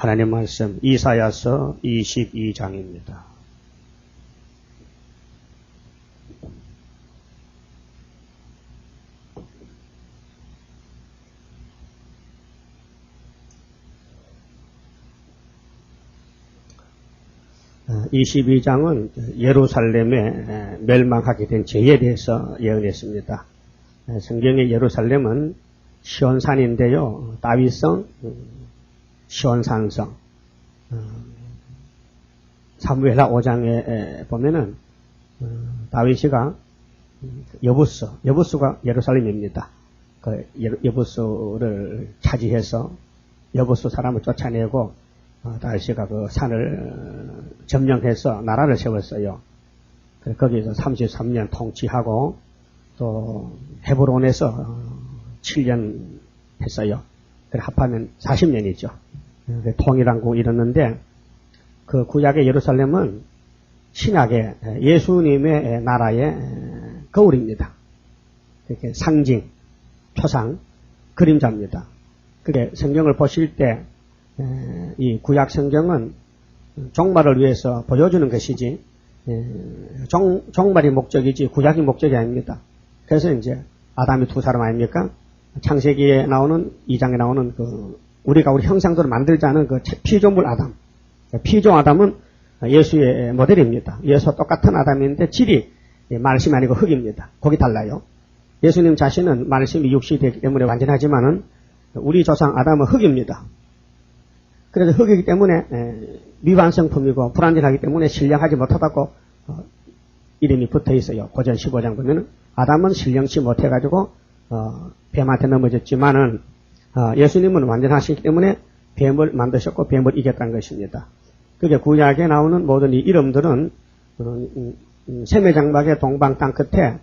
하나님 말씀 이사야서 22장입니다. 이 22장은 예루살렘에 멸망하게 된 죄에 대해서 예언했습니다. 성경의 예루살렘은 시온산인데요. 다윗성 시온산성. 사무엘하 5장에 보면은 다윗이가 여부수가 예루살렘입니다. 그 여부수를 차지해서 여부수 사람을 쫓아내고 다윗이가 그 산을 점령해서 나라를 세웠어요. 거기서 33년 통치하고 또 헤브론에서 7년 했어요. 합하면 40년이죠. 통일왕국 이뤘는데 그 구약의 예루살렘은 신약의 예수님의 나라의 거울입니다. 이렇게 상징, 표상, 그림자입니다. 그게 성경을 보실 때 이 구약 성경은 종말을 위해서 보여주는 것이지 종말이 목적이지 구약이 목적이 아닙니다. 그래서 이제 아담이 두 사람 아닙니까? 창세기에 나오는 2장에 나오는 우리가 우리 형상대로 만들자는 그 피조물 아담. 피조 아담은 예수의 모델입니다. 예수와 똑같은 아담인데 질이 말씀이 아니고 흙입니다. 거기 달라요. 예수님 자신은 말씀이 육신이 되기 때문에 완전하지만은 우리 조상 아담은 흙입니다. 그래서 흙이기 때문에 미완성품이고 불완전하기 때문에 신령하지 못하다고 이름이 붙어 있어요. 고전 15장 보면은 아담은 신령치 못해가지고 뱀한테 넘어졌지만은 예수님은 완전하시기 때문에 뱀을 만드셨고 뱀을 이겼다는 것입니다. 그게 구약에 나오는 모든 이 이름들은 셈의 장막의 동방 땅 끝에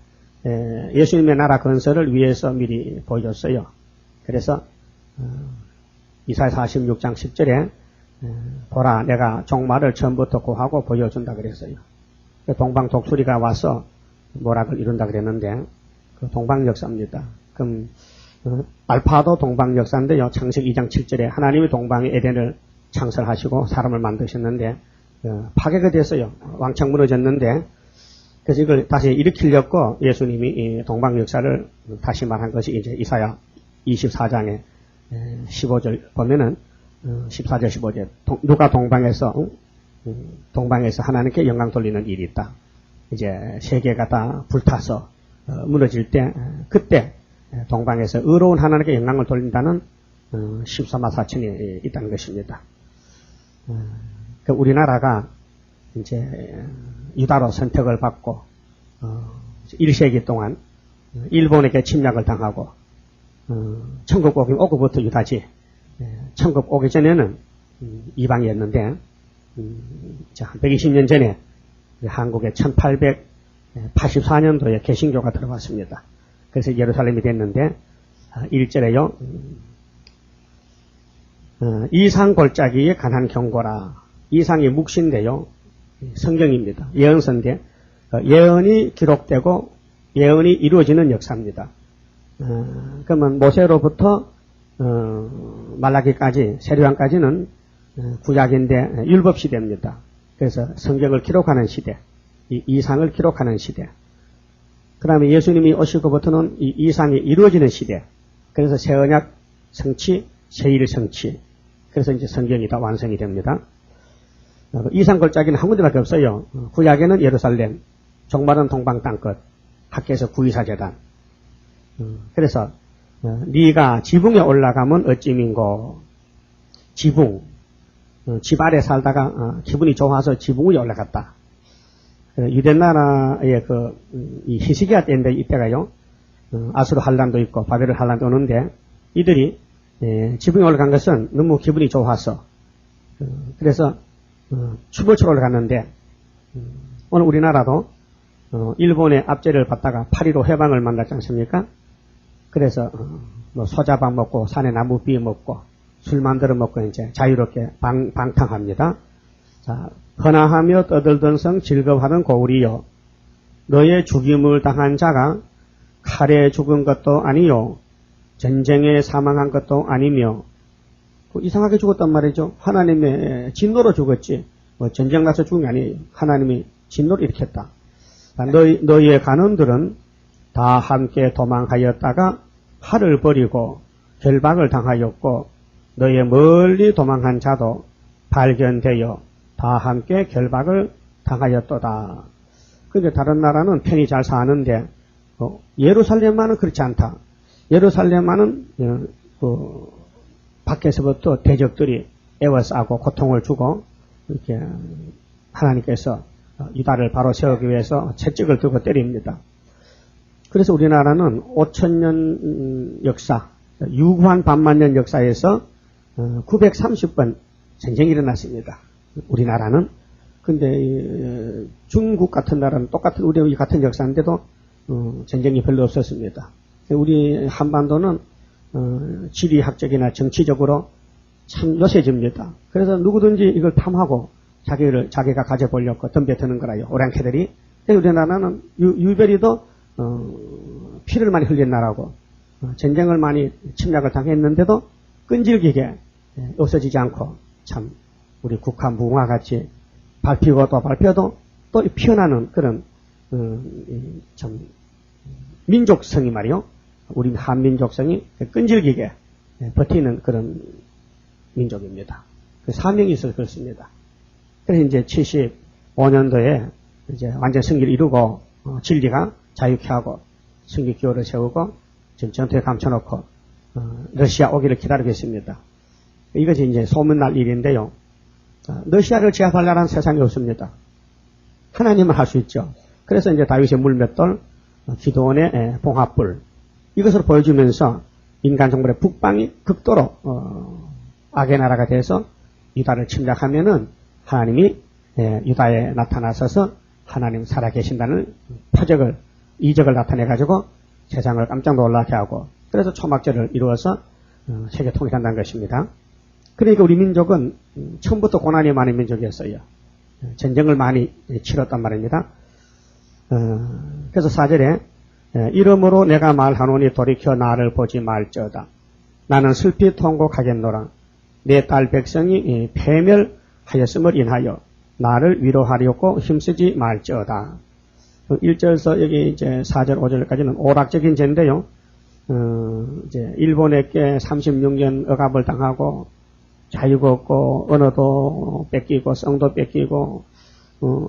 예수님의 나라 건설을 위해서 미리 보여줬어요. 그래서 이사야 46장 10절에 보라 내가 종말을 처음부터 고하고 보여준다 그랬어요. 동방 독수리가 와서 모락을 이룬다 그랬는데 그 동방 역사입니다. 그럼 알파도 동방 역사인데요. 창세기 2장 7절에 하나님이 동방의 에덴을 창설하시고 사람을 만드셨는데 파괴가 됐어요. 왕창 무너졌는데 그래서 이걸 다시 일으키려고 예수님이 동방 역사를 다시 말한 것이 이제 이사야 24장에 15절 보면은 14절 15절 누가 동방에서 하나님께 영광 돌리는 일이 있다. 이제 세계가 다 불타서 무너질 때 그때 동방에서 의로운 하나님께 영광을 돌린다는 14만 4천이 있다는 것입니다. 우리나라가 이제 유다로 선택을 받고 1세기 동안 일본에게 침략을 당하고 천국 오기부터 유다지. 천국 오기 전에는 이방이었는데 한 120년 전에 한국에 1884년도에 개신교가 들어왔습니다. 그래서 예루살렘이 됐는데 1절에요. 이상 골짜기에 관한 경고라. 이상이 묵시인데요. 성경입니다. 예언서인데 예언이 기록되고 예언이 이루어지는 역사입니다. 그러면 모세로부터 말라기까지 세례요한까지는 구약인데 율법 시대입니다. 그래서 성경을 기록하는 시대, 이 이상을 기록하는 시대. 그 다음에 예수님이 오시고부터는 이 이상이 이루어지는 시대. 그래서 새 언약 성취, 새 일 성취. 그래서 이제 성경이 다 완성이 됩니다. 이상 골짜기는 한 군데밖에 없어요. 구약에는 예루살렘, 종말은 동방 땅끝, 학교에서 구이사제단. 그래서 네가 지붕에 올라가면 어찌민고. 지붕. 집 아래 살다가 기분이 좋아서 지붕 위에 올라갔다. 유대나라의 이 히스기야 때인데 이때가요. 아수르 환란도 있고 바벨론 환란도 오는데 이들이 지붕에 올라간 것은 너무 기분이 좋아서 그래서 춤을 추러 올라갔는데 오늘 우리나라도 일본의 압제를 받다가 8.15 해방을 만났지 않습니까? 그래서 소자밥 먹고 산에 나무 비 먹고 술 만들어 먹고 이제 자유롭게 방탕합니다. 자, 헌화하며 떠들던 성 즐거워하는 고울이요. 너의 죽임을 당한 자가 칼에 죽은 것도 아니요. 전쟁에 사망한 것도 아니며 이상하게 죽었단 말이죠. 하나님의 진노로 죽었지. 뭐 전쟁 나서 죽은 게 아니에요. 하나님이 진노를 일으켰다. 너희의 간원들은 다 함께 도망하였다가 팔을 버리고 결박을 당하였고 너희의 멀리 도망한 자도 발견되어 다 함께 결박을 당하였도다. 그런데 다른 나라는 편히 잘 사는데 예루살렘만은 그렇지 않다. 예루살렘만은 밖에서부터 대적들이 애워싸고 고통을 주고 이렇게 하나님께서 유다를 바로 세우기 위해서 채찍을 들고 때립니다. 그래서 우리나라는 5,000년 역사, 유구한 반만년 역사에서 930번 전쟁이 일어났습니다. 우리나라는. 근데 중국 같은 나라는 똑같은 우리 같은 역사인데도 전쟁이 별로 없었습니다. 우리 한반도는 지리학적이나 정치적으로 참 요새집니다. 그래서 누구든지 이걸 탐하고 자기가 가져보려고 덤벼드는 거라요. 오랑캐들이. 우리나라는 유별이도 피를 많이 흘린 나라고 전쟁을 많이 침략을 당했는데도 끈질기게 없어지지 않고 참 우리 국화 무궁화같이 밟히고 또 밟혀도 또 피어나는 그런 참 민족성이 말이요. 우리 한민족성이 끈질기게 버티는 그런 민족입니다. 그 사명이 있어서 그렇습니다. 그래서 이제 75년도에 이제 완전 승리를 이루고 진리가 자유케 하고 승리 기호를 세우고 지금 전투에 감춰놓고 러시아 오기를 기다리고 있습니다. 이것이 이제 소문날 일인데요. 러시아를 제압할 나라는 세상에 없습니다. 하나님은 할 수 있죠. 그래서 이제 다윗의 물맷돌, 기도원의 봉합불 이것을 보여주면서 인간 정벌의 북방이 극도로 악의 나라가 돼서 유다를 침략하면은 하나님이 유다에 나타나셔서 하나님 살아계신다는 이적을 나타내가지고 세상을 깜짝 놀라게 하고 그래서 초막절을 이루어서 세계 통일한다는 것입니다. 그러니까 우리 민족은 처음부터 고난이 많은 민족이었어요. 전쟁을 많이 치렀단 말입니다. 그래서 4절에 이러므로 내가 말하노니 돌이켜 나를 보지 말지어다. 나는 슬피 통곡하겠노라. 내 딸 백성이 패멸하였음을 인하여 나를 위로하려고 힘쓰지 말지어다. 1절에서 여기 이제 4절, 5절까지는 오락적인 죄인데요. 이제 일본에게 36년 억압을 당하고 자유가 없고 언어도 뺏기고 성도 뺏기고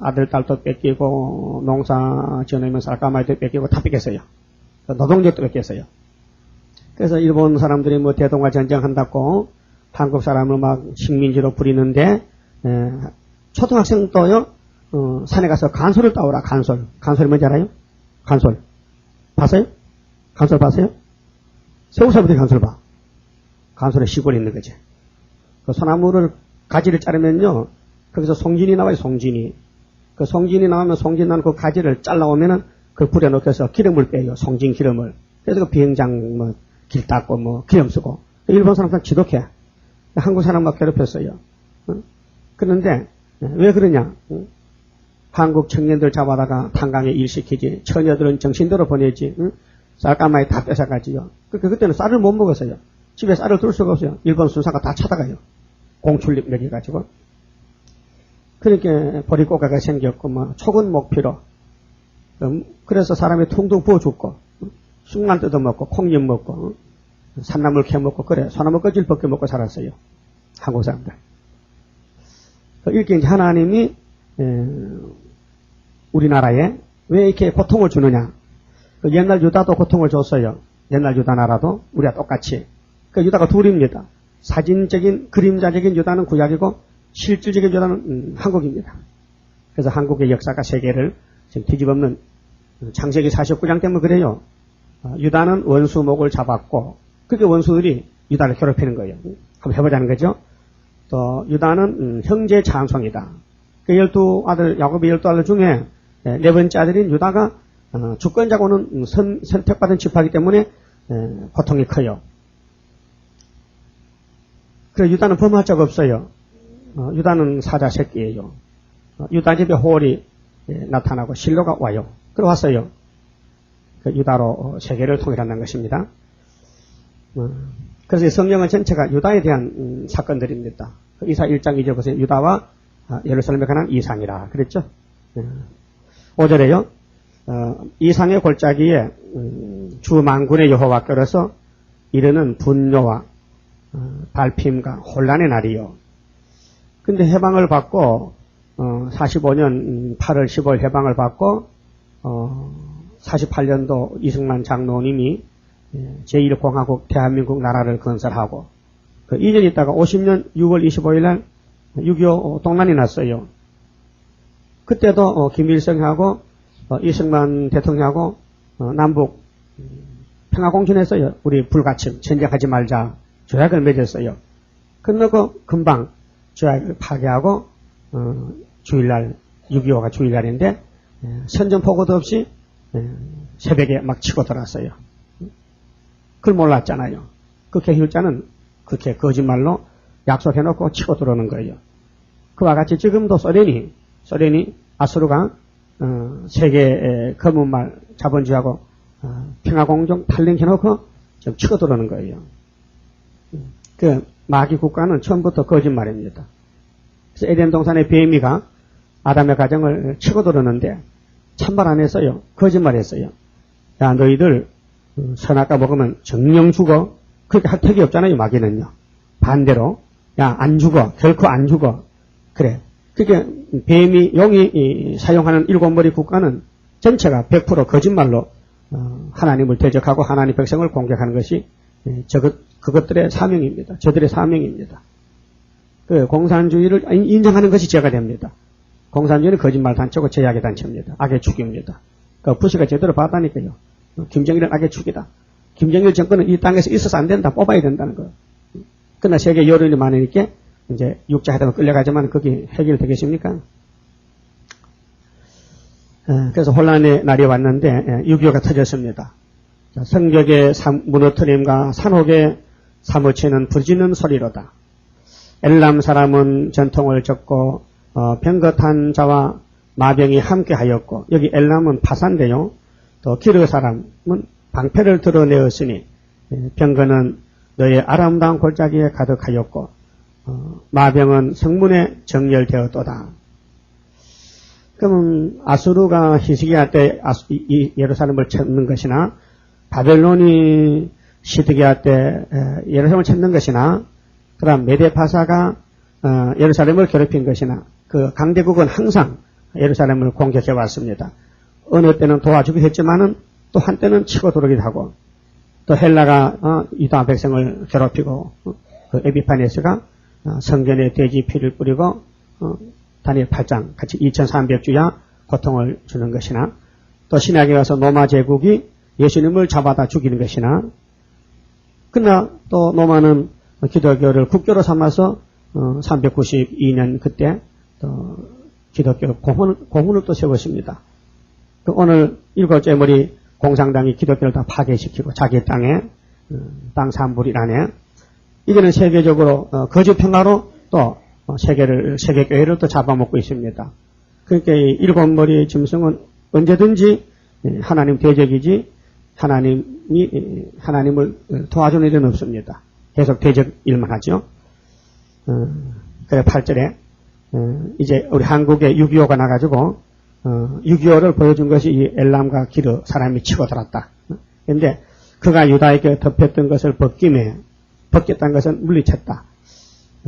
아들 딸도 뺏기고 농사 지어내면 쌀가마이도 뺏기고 다 뺏겼어요. 노동력도 뺏겼어요. 그래서 일본 사람들이 뭐 대동아 전쟁한다고 한국 사람을 막 식민지로 부리는데 초등학생도요 산에 가서 간솔을 따오라. 간솔이 뭔지 알아요? 간솔 봤어요? 간솔 봤어요? 세우사부터 간솔 봐. 간솔에 시골에 있는 거지. 그 소나무를 가지를 자르면요 거기서 송진이 나와요. 송진이. 그 송진이 나오면 송진 나는 그 가지를 잘라오면은 그 불에 넣어서 기름을 빼요. 송진 기름을. 그래서 그 비행장 뭐 길 닦고 뭐 기름 쓰고. 일본 사람들 지독해. 한국 사람 막 괴롭혔어요. 그런데 왜 그러냐? 한국 청년들 잡아다가 탄광에 일시키지. 처녀들은 정신대로 보내지. 쌀가마에 다 뺏어가지요. 그때는 쌀을 못 먹었어요. 집에 쌀을 둘 수가 없어요. 일본 순사가 다 찾아가요. 공출력 먹여가지고. 그렇게 보리고개가 생겼고, 뭐, 촉은 목피로. 그래서 사람이 퉁퉁 부어 죽고, 쑥만 뜯어먹고, 콩잎 먹고, 산나물 캐먹고, 그래. 소나무 껍질 벗겨 먹고 살았어요. 한국 사람들. 이렇게 이제 하나님이, 우리나라에 왜 이렇게 고통을 주느냐. 옛날 유다도 고통을 줬어요. 옛날 유다 나라도 우리와 똑같이. 유다가 둘입니다. 사진적인, 그림자적인 유다는 구약이고, 실질적인 유다는 한국입니다. 그래서 한국의 역사가 세계를 지금 뒤집어엎는 창세기 49장 때문에 그래요. 유다는 원수목을 잡았고, 그게 원수들이 유다를 괴롭히는 거예요. 한번 해보자는 거죠. 또, 유다는 형제 찬송이다. 그 12아들, 야곱의 12아들 중에 네 번째 아들인 유다가 주권자고는 선택받은 지파이기 때문에 고통이 커요. 그래서 유다는 범할 적 없어요. 유다는 사자 새끼예요. 유다 집에 호월이 나타나고 실로가 와요. 그래 왔어요. 그 유다로 세계를 통일한다는 것입니다. 그래서 이 성경은 전체가 유다에 대한 사건들입니다. 이사 1장 2절 보세요. 유다와 예루살렘에 관한 이상이라 그랬죠. 5절에요. 이상의 골짜기에 주 만군의 여호와께로서 이르는 분노와 발핌과 혼란의 날이요. 근데 해방을 받고 45년 8월 15일 해방을 받고 48년도 이승만 장로님이 제1공화국 대한민국 나라를 건설하고 그 2년 있다가 50년 6월 25일 날 6.25 동란이 났어요. 그때도 김일성하고 이승만 대통령하고 남북 평화공천했어요. 우리 불가침 전쟁하지 말자 조약을 맺었어요. 그러고 금방 조약을 파괴하고 주일날 6.25가 주일날인데 선전포고도 없이 새벽에 막 치고 들어왔어요. 그걸 몰랐잖아요. 그 개힐자는 그렇게 거짓말로 약속해놓고 치고 들어오는 거예요. 그와 같이 지금도 소련이 아수르가 세계 검은말 자본주의하고 평화공정 탈링해놓고 좀 치고 들어오는 거예요. 그 마귀 국가는 처음부터 거짓말입니다. 그래서 에덴 동산의 뱀이가 아담의 가정을 치고 들어오는데 참말 안 했어요. 거짓말했어요. 야 너희들 선악과 먹으면 정령 죽어. 그렇게 할 택이 없잖아요. 마귀는요. 반대로 야 안 죽어. 결코 안 죽어. 그래. 그게 뱀이 용이 사용하는 7머리 국가는 전체가 100% 거짓말로 하나님을 대적하고 하나님 백성을 공격하는 것이 그것들의 사명입니다. 저들의 사명입니다. 그 공산주의를 인정하는 것이 죄가 됩니다. 공산주의는 거짓말 단체고 제약의 단체입니다. 악의 축입니다. 그 부시가 제대로 봤다니까요. 김정일은 악의 축이다. 김정일 정권은 이 땅에서 있어서 안 된다. 뽑아야 된다는 거예요. 그러나 세계 여론이 많으니까 이제 육자회담을 끌려가지만 거기 해결되겠습니까? 그래서 혼란의 날이 왔는데 6.25가 터졌습니다. 성벽의 무너뜨림과 산옥에 사무치는 부르짖는 소리로다. 엘람 사람은 전통을 접고 병거탄 자와 마병이 함께하였고 여기 엘람은 파산데요. 또 기르 사람은 방패를 드러내었으니 병거는 너의 아름다운 골짜기에 가득하였고 마병은 성문에 정렬되었도다. 그러면 아수르가 히스기야 때 예루살렘을 찾는 것이나 바벨론이 시드기야 때 예루살렘을 찾는 것이나 그다음 메데파사가 예루살렘을 괴롭힌 것이나 그 강대국은 항상 예루살렘을 공격해 왔습니다. 어느 때는 도와주기도 했지만은 또 한때는 치고 들어오기도 하고 또 헬라가 유다 백성을 괴롭히고 그 에비파네스가 성전에 돼지 피를 뿌리고 다니엘 8장 같이 2300주야 고통을 주는 것이나 또 신약에 가서 로마 제국이 예수님을 잡아다 죽이는 것이나 그러나 또 로마는 기독교를 국교로 삼아서 392년 그때 또 기독교 공훈을 또 세웠습니다. 그 오늘 일곱째 머리 공산당이 기독교를 다 파괴시키고 자기 땅에 땅 산불이라네. 이거는 세계적으로 거짓평화로 또 세계교회를 또 잡아먹고 있습니다. 그러니까 이 일곱 머리의 짐승은 언제든지 하나님 대적이지 하나님을 도와주는 일은 없습니다. 계속 대적 일만 하죠. 그래 8절에 이제 우리 한국에 6.25가 나가지고 6.25를 보여준 것이 이 엘람과 기르 사람이 치고 들었다. 그런데 그가 유다에게 덮였던 것을 벗겼다는 것은 물리쳤다.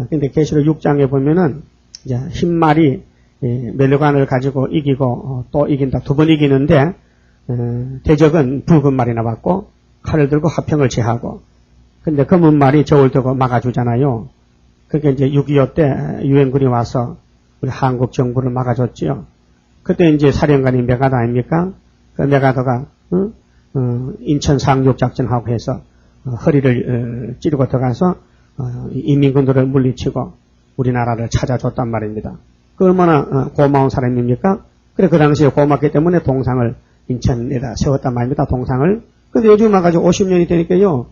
근데 계시록 6장에 보면은 이제 흰말이 멜로간을 가지고 이기고 또 이긴다. 두 번 이기는데 대적은 붉은 말이 나왔고 칼을 들고 화평을 제하고 근데 검은 말이 저울 두고 막아주잖아요. 그게 이제 6.25 때 유엔군이 와서 우리 한국 정부를 막아줬지요. 그때 이제 사령관이 메가더 아닙니까? 그 메가더가 인천 상륙 작전하고 해서 허리를 찌르고 들어가서 인민군들을 물리치고 우리나라를 찾아줬단 말입니다. 그 얼마나 고마운 사람입니까? 그래 그 당시에 고맙기 때문에 동상을 인천에다 세웠단 말입니다. 동상을. 근데 요즘 와가지고 50년이 되니까요.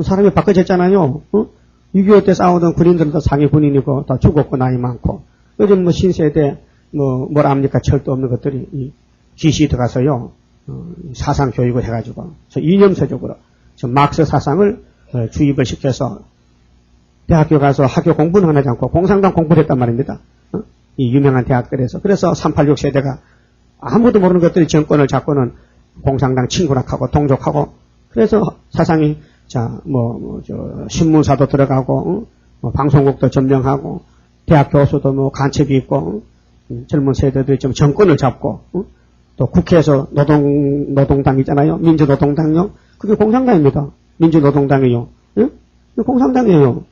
사람이 바꿔졌잖아요. 6.25 때 싸우던 군인들은 다 상위 군인이고 다 죽었고 나이 많고 요즘 뭐 신세대 뭐라 합니까? 철도 없는 것들이 기시 들어가서요. 사상 교육을 해가지고 이념서적으로 막스 사상을 주입을 시켜서 대학교 가서 학교 공부는 하지 않고 공산당 공부를 했단 말입니다. 이 유명한 대학들에서. 그래서 386 세대가 아무도 모르는 것들이 정권을 잡고는 공산당 친구락하고 동족하고 그래서 사상이 신문사도 들어가고 방송국도 점령하고 대학 교수도 간첩이 있고 젊은 세대들이 좀 정권을 잡고 또 국회에서 노동당 있잖아요. 민주노동당요. 그게 공산당입니다. 민주노동당이요. 예? 공산당이에요.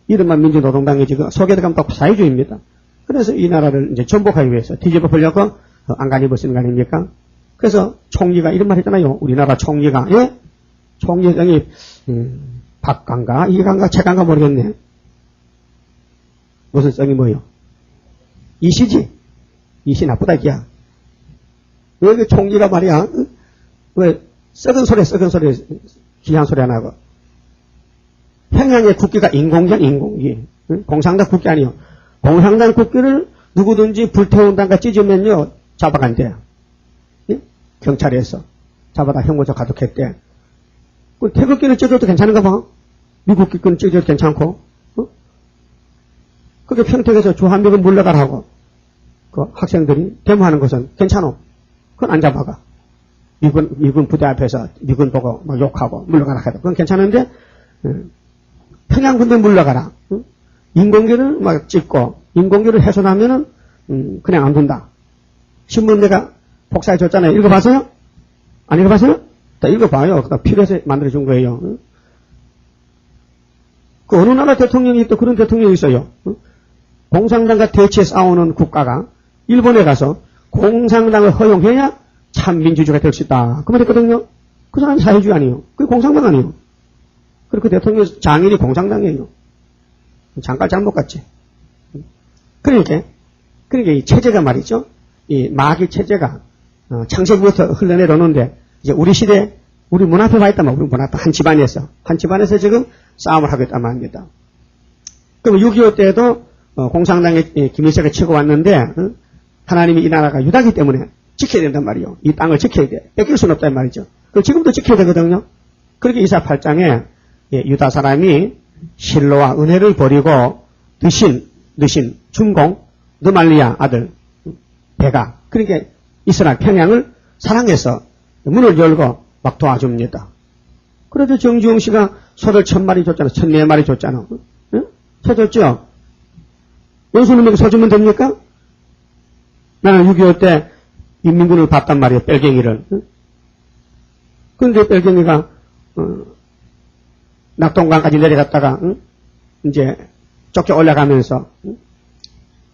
이름만 민주노동당이지 속에 들어가면 또 사회주의입니다. 그래서 이 나라를 이제 전복하기 위해서 뒤집어 보려고 안간힘을 쓰는 거 아닙니까? 그래서 총리가 이런 말 했잖아요. 우리나라 총리가 예? 총리장이 박강가 이강가 최강가 모르겠네. 무슨 성이 뭐요? 이시지. 이시 나쁘다 이야. 왜 그 총리가 말이야? 왜 썩은 소리 귀한 소리 안 하고. 평양의 국기가 인공기. 공산당 국기 아니요. 공산당 국기를 누구든지 불태운다가 찢으면요 잡아간대요. 예? 경찰에서 잡아다 형무소 가둬했대. 그 태극기를 찢어도 괜찮은가 봐. 미국 국기는 찢어도 괜찮고. 그게 평택에서 주한미군 물러가라고 그 학생들이 데모하는 것은 괜찮어. 그건 안 잡아가. 미군 부대 앞에서 미군 보고 막 욕하고 물러가라 해도 그건 괜찮은데 평양 군대 물러가라. 인공기를 막 찍고 인공기를 훼손하면은 그냥 안 둔다. 신문 내가 복사해 줬잖아요. 읽어봤어요? 안 읽어봤어요? 다 읽어봐요. 그다 필요해서 만들어준 거예요. 그 어느 나라 대통령이 또 그런 대통령이 있어요. 공산당과 대치해 싸우는 국가가 일본에 가서 공산당을 허용해야 참 민주주의가 될 수 있다. 그 말했거든요. 그 사람이 사회주의 아니에요. 그게 공산당 아니에요. 그리고 그 대통령 장인이 공산당이에요. 잠깐 잘못 갔지. 그러니까 이 체제가 말이죠. 이 마귀 체제가 창세기부터 흘러내려오는데 이제 우리 시대 우리 문 앞에 와 있단 말이에요. 우리 문 앞에 한 집안에서 지금 싸움을 하고 있단 말입니다. 그럼 6.25 때도 공산당에 김일성이 치고 왔는데 하나님이 이 나라가 유다기 때문에 지켜야 된단 말이에요. 이 땅을 지켜야 돼. 뺏길 수는 없단 말이죠. 그럼 지금도 지켜야 되거든요. 그렇게 이사 8장에 유다 사람이 실로와 은혜를 버리고 느신 중공 느말리아 아들 베가 그러니까 이스라엘 평양을 사랑해서 문을 열고 막 도와줍니다. 그래도 정주영 씨가 소를 1000마리 줬잖아. 1004마리 줬잖아. 응? 소 줬죠? 원수님에게 소 주면 됩니까? 나는 6.25 때 인민군을 봤단 말이에요. 뺄갱이를. 그런데 뺄갱이가 낙동강까지 내려갔다가 이제 쫓겨 올라가면서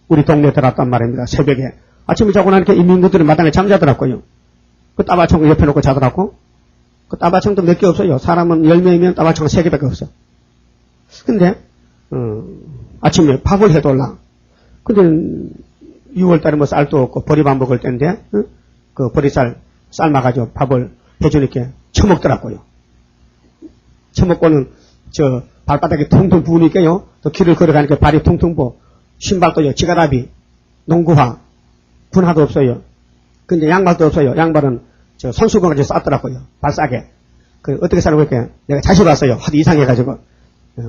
우리 동네에 들어왔단 말입니다. 새벽에. 아침에 자고 나니까 인민군들이 마당에 잠자더라고요. 그 따바총 옆에 놓고 자더라고. 그 따바총도 몇 개 없어요. 사람은 10명이면 따바총 3개밖에 없어. 근데 아침에 밥을 해둘라. 근데 6월달에 뭐 쌀도 없고 보리밥 먹을 때인데 그 보리쌀 삶아가지고 밥을 해주니까 처먹더라고요. 처먹고는 저 발바닥에 퉁퉁 부으니까요. 또 길을 걸어가니까 발이 퉁퉁 부어. 신발도요. 지가답이 농구화 분화도 없어요. 근데 양말도 없어요. 양말은 저 손수건까지 쌌더라고요. 발싸게. 그 어떻게 살고 이렇게 내가 자시 봤어요. 하도 이상해가지고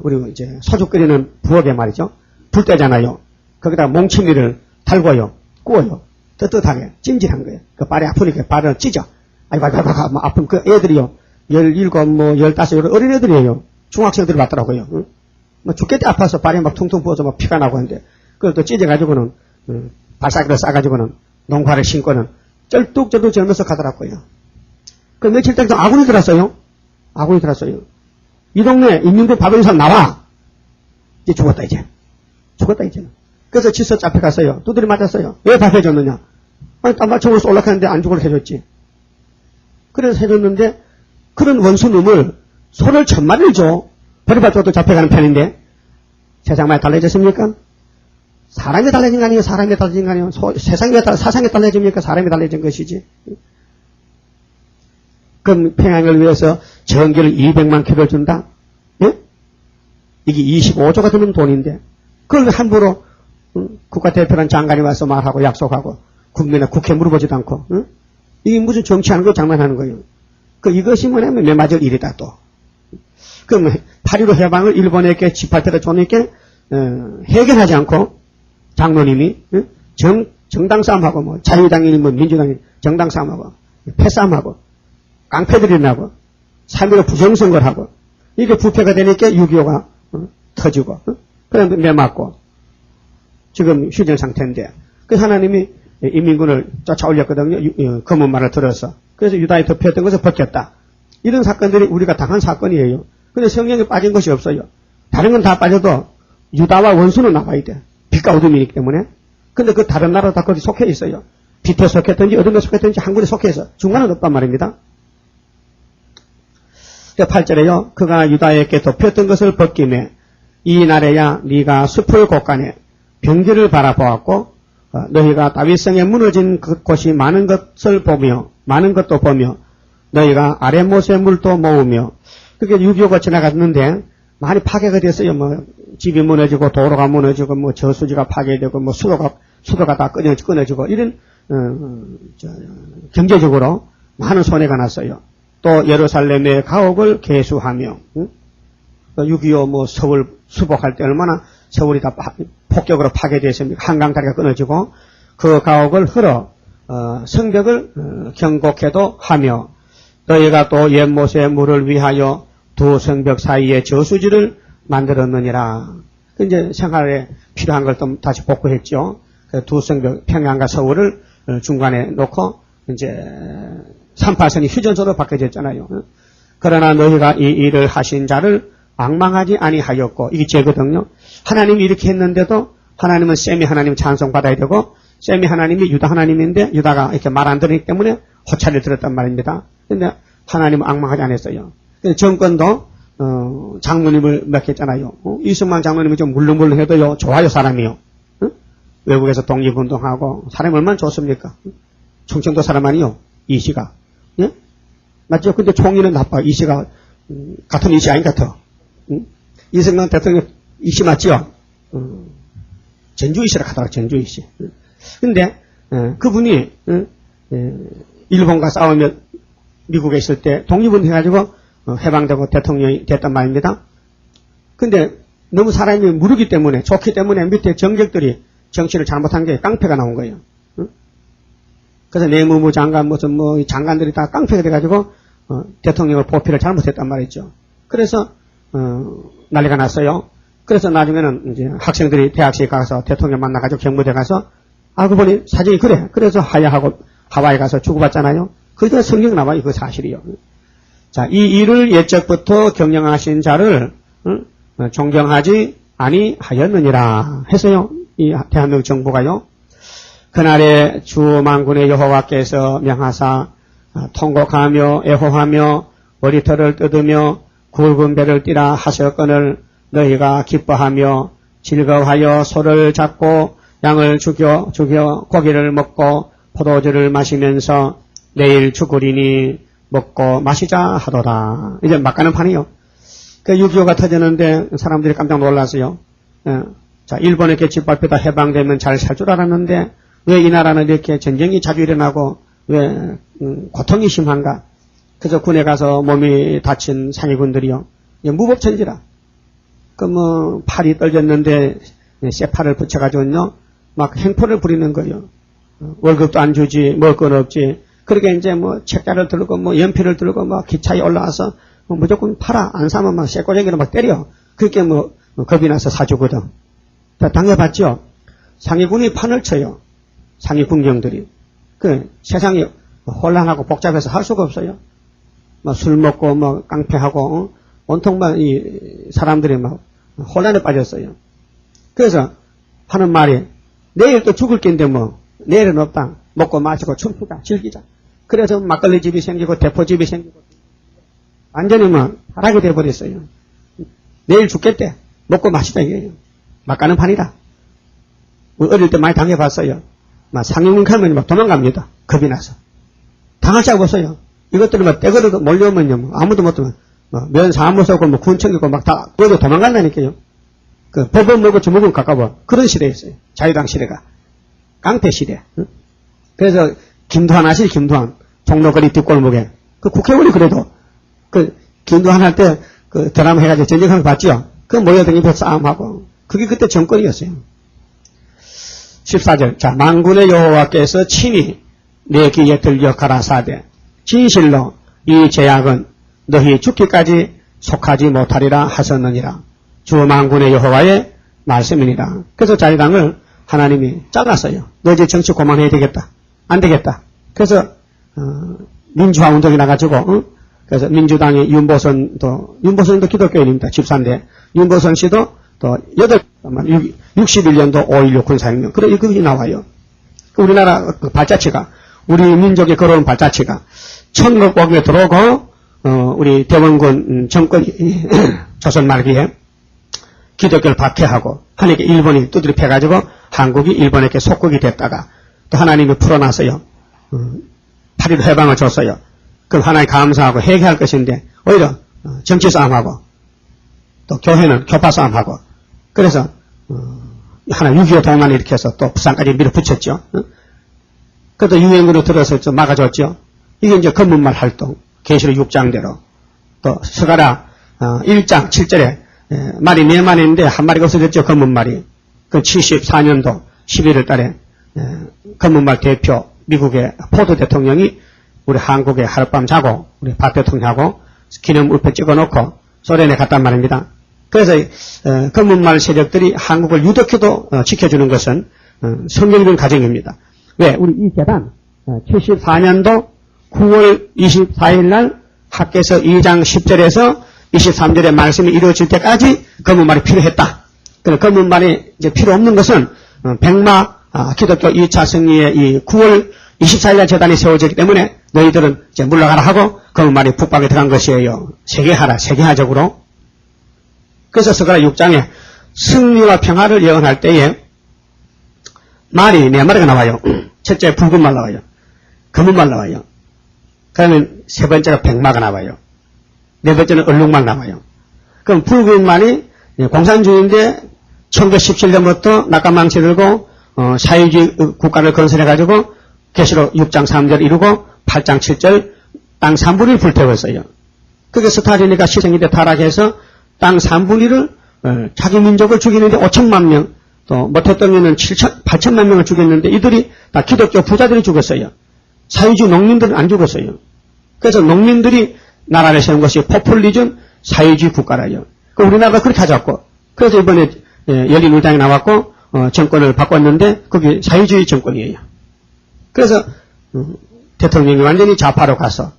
우리 이제 소주 끓이는 부엌에 말이죠. 불 때잖아요. 거기다가 몽치미를 달고요. 구워요. 뜨뜻하게 찜질한 거예요. 그 발이 아프니까 발을 찢어. 아이고 아픈 그 애들이요. 17, 15 어린애들이에요. 중학생들이 맞더라고요. 응? 뭐 죽겠대 아파서 발이 막 퉁퉁 부어서 막 피가 나고 하는데 그걸 또 찢어가지고는 발사기를 싸가지고는 농화를 신고는 쩔뚝쩔뚝 절면서 가더라고요. 그 며칠 동안 아군이 들었어요. 이 동네 인민군 박영선 나와. 이제 죽었다 이제는. 그래서 지서 잡혀갔어요. 두드려 맞았어요. 왜 밥해줬느냐? 아니 딴마총으로서 올라가는데 안 죽을 해줬지. 그래서 해줬는데 그런 원수놈을 소를 1000마리를 줘. 버리받고도 잡혀가는 편인데 세상 많이 달라졌습니까? 사람이 달라진 거 아니에요? 사상이 달라집니까? 사람이 달라진 것이지. 그럼 평양을 위해서 전기를 200만 킬로를 준다? 예? 이게 25조가 드는 돈인데 그걸 함부로 국가대표란 장관이 와서 말하고 약속하고 국민의 국회 물어보지도 않고 이게 무슨 정치하는 거 장난하는 거예요. 이것이 뭐냐면 매맞을 일이다 또. 그럼 8.15 해방을 일본에게 집합대로 줬으니까 해결하지 않고 장로님이 정당 싸움하고 뭐 자유당이니 뭐 민주당이니 정당 싸움하고 패싸움하고 깡패들이 나고 3.15 부정선거를 하고 이게 부패가 되니까 6.25가 터지고 그다음에 매맞고 지금 휴전 상태인데 그 하나님이 인민군을 쫓아올렸거든요. 검은 말을 들어서. 그래서 유다에 덮였던 것을 벗겼다. 이런 사건들이 우리가 당한 사건이에요. 근데 성경에 빠진 것이 없어요. 다른 건 다 빠져도 유다와 원수는 나와야 돼. 빛과 어둠이기 때문에. 근데 그 다른 나라 다 거기 속해 있어요. 빛에 속했든지 어둠에 속했든지 한 군데 속해서 중간은 없단 말입니다. 8절에요. 그가 유다에게 덮였던 것을 벗기매 이 날에야 네가 숲을 곳간에 병기를 바라보았고 너희가 다윗성에 무너진 곳이 많은 것을 보며 많은 것도 보며 너희가 아랫못의 물도 모으며 그게 6.25가 지나갔는데 많이 파괴가 됐어요. 뭐 집이 무너지고 도로가 무너지고 뭐 저수지가 파괴되고 뭐 수도가 다 끊어지고 이런 경제적으로 많은 손해가 났어요. 또 예루살렘의 가옥을 개수하며 6.25 뭐 서울 수복할 때 얼마나 서울이 다 폭격으로 파괴되었습니까? 한강다리가 끊어지고 그 가옥을 흘러 성벽을 경곡해도 하며 너희가 또 옛못의 물을 위하여 두 성벽 사이에 저수지를 만들었느니라. 이제 생활에 필요한 걸 또 다시 복구했죠. 그 두 성벽 평양과 서울을 중간에 놓고 이제 38선이 휴전소로 바뀌어졌잖아요. 그러나 너희가 이 일을 하신 자를 앙망하지 아니하였고 이게 죄거든요. 하나님이 이렇게 했는데도 하나님은 셈이 하나님 찬송받아야 되고 셈이 하나님이 유다 하나님인데 유다가 이렇게 말 안 들으기 때문에 호차를 들었단 말입니다. 근데 하나님은 앙망하지 않았어요. 정권도 장로님을 맡겼잖아요. 이승만 장로님이 좀 물렁물렁해도요 좋아요 사람이요. 외국에서 독립운동하고 사람이 얼마나 좋습니까? 충청도 사람 아니요 이씨가. 예? 맞죠? 근데 총리는 나빠. 이씨가 같은 이씨 아닌 것 같아. 이승만 대통령 이씨 맞지요? 전주 이씨라 하더라고. 전주 이씨. 근데 그분이 일본과 싸우며 미국에 있을 때 독립운동 해가지고 해방되고 대통령이 됐단 말입니다. 근데 너무 사람이 무르기 때문에 좋기 때문에 밑에 정적들이 정치를 잘못한 게 깡패가 나온 거예요. 그래서 내무부 장관 무슨 뭐 장관들이 다 깡패가 돼가지고 대통령을 보필을 잘못했단 말이죠. 그래서 난리가 났어요. 그래서 나중에는 이제 학생들이 대학교에 가서 대통령 만나가지고 경무대 가서 알고 보니 사정이 그래. 그래서 하와이 가서 주고받잖아요. 그러니까 성경 나와요. 그 사실이요. 자, 이 일을 옛적부터 경영하신 자를 존경하지 아니하였느니라 했어요. 이 대한민국 정부가요. 그날에 주 만군의 여호와께서 명하사 통곡하며 애호하며 머리털을 뜯으며 굵은 배를 띠라 하셨거늘 너희가 기뻐하며 즐거워하여 소를 잡고 양을 죽여 고기를 먹고 포도주를 마시면서 내일 죽으리니 먹고 마시자 하더라. 이제 막 가는 판이요. 그 6.25가 터졌는데 사람들이 깜짝 놀랐어요. 자, 일본에게 짓밟히다 해방되면 잘 살 줄 알았는데 왜 이 나라는 이렇게 전쟁이 자주 일어나고 왜 고통이 심한가? 그래서 군에 가서 몸이 다친 상위군들이요. 무법천지라. 그 뭐 팔이 떨렸는데 쇠팔을 붙여가지고요. 막 행포를 부리는 거예요. 월급도 안 주지, 먹을 건 없지. 그렇게 이제 뭐 책자를 들고 뭐 연필을 들고 막 기차에 올라와서 뭐 무조건 팔아. 안 사면 막 쇠꼬쟁이로 막 때려. 그렇게 뭐 겁이 나서 사주거든. 다 당해봤죠? 상위군이 판을 쳐요. 상위 군경들이. 그 세상이 혼란하고 복잡해서 할 수가 없어요. 막 술 먹고 뭐 깡패하고 온통 막 이 사람들이 막 혼란에 빠졌어요. 그래서 하는 말이 내일 또 죽을 낀데 뭐 내일은 없다. 먹고 마시고 춤추자 즐기자. 그래서 막걸리 집이 생기고 대포집이 생기고 완전히 뭐 하락이 돼버렸어요. 내일 죽겠대. 먹고 마시자 이게요. 막 가는 판이다. 어릴 때 많이 당해봤어요. 막 상륙민 가면 막 도망갑니다. 겁이 나서. 당할 자 없어요. 이것들이 막 떼거리도 몰려오면요. 뭐 아무도 못 들면 뭐 면사무소고 뭐 군청이고 막 다 그것도 도망간다니까요. 그 법원 물고 주먹은 가까워. 그런 시대였어요. 자유당 시대가. 깡패 시대. 응? 그래서 김두한 아시죠? 김두한. 종로거리 뒷골목에. 그 국회의원이 그래도 그 김두한 할 때 그 드라마 해가지고 전쟁하는 거 봤죠? 그 모여다니면서 싸움하고. 그게 그때 정권이었어요. 14절. 자, 만군의 여호와께서 친히 내 귀에 들려 가라사대 진실로 이 제약은 너희 죽기까지 속하지 못하리라 하셨느니라. 주 만군의 여호와의 말씀이니라. 그래서 자유당을 하나님이 잘랐어요. 너 이제 정치 그만해야 되겠다. 안 되겠다. 그래서 민주화 운동이 나가지고 그래서 민주당의 윤보선도 기독교인입니다. 집사인데 윤보선 씨도 또 61년도 5.16 군사혁명 그런 이것이 나와요. 우리나라 그 발자취가 우리 민족의 걸어온 발자취가 천국복에 들어오고 우리 대원군 정권이 조선 말기에 기독교를 박해하고 하나님께 일본이 두드려 패가지고 한국이 일본에게 속국이 됐다가 또 하나님이 풀어놨어요. 8.15 해방을 줬어요. 그럼 하나님 감사하고 회개할 것인데 오히려 정치 싸움하고 또 교회는 교파 싸움하고 그래서 하나 6.25 동란 일으켜서 또 부산까지 밀어붙였죠. 그것도 유엔군으로 들어서 좀 막아줬죠. 이게 이제 검문말 활동 계시록 6장대로 또 스가랴 1장 7절에 말이 4마리 있는데 한 마리가 없어졌죠. 검문말이. 그 74년도 11월 달에 검문말 대표 미국의 포드 대통령이 우리 한국에 하룻밤 자고 우리 박 대통령하고 기념 우표 찍어놓고 소련에 갔단 말입니다. 그래서 검문말 세력들이 한국을 유독히도 지켜주는 것은 성경적인 가정입니다. 왜? 우리 이 재단 74년도 9월 24일 날 학개서 2장 10절에서 23절의 말씀이 이루어질 때까지 검문말이 필요했다. 그래서 검문말이 이제 필요 없는 것은 백마 기독교 2차 승리의 이 9월 24일 날 재단이 세워졌기 때문에 너희들은 이제 물러가라 하고 검문말이 북박에 들어간 것이에요. 세계하라, 세계화적으로. 그래서 스가랴 6장에 승리와 평화를 예언할 때에 말이 4마리가 나와요. 첫째 붉은 말 나와요. 검은 말 나와요. 그러면 세 번째가 백마가 나와요. 네 번째는 얼룩말 나와요. 그럼 붉은 말이 공산주의인데 1917년부터 낙관망치 들고 사회주의 국가를 건설해가지고 계시록 6장 3절 이루고 8장 7절 땅 3분의 1 불태웠어요. 그게 스탈린이가 시생이 때 타락해서 땅 3분의 1을 자기 민족을 죽이는데 5천만 명 또 못했던 8천만 명을 죽였는데 이들이 다 기독교 부자들이 죽었어요. 사회주의 농민들은 안 죽었어요. 그래서 농민들이 나라를 세운 것이 포퓰리즘 사회주의 국가라요. 우리나라가 그렇게 하자고. 그래서 이번에 열린우리당이 나왔고 정권을 바꿨는데 그게 사회주의 정권이에요. 그래서 대통령이 완전히 좌파로 가서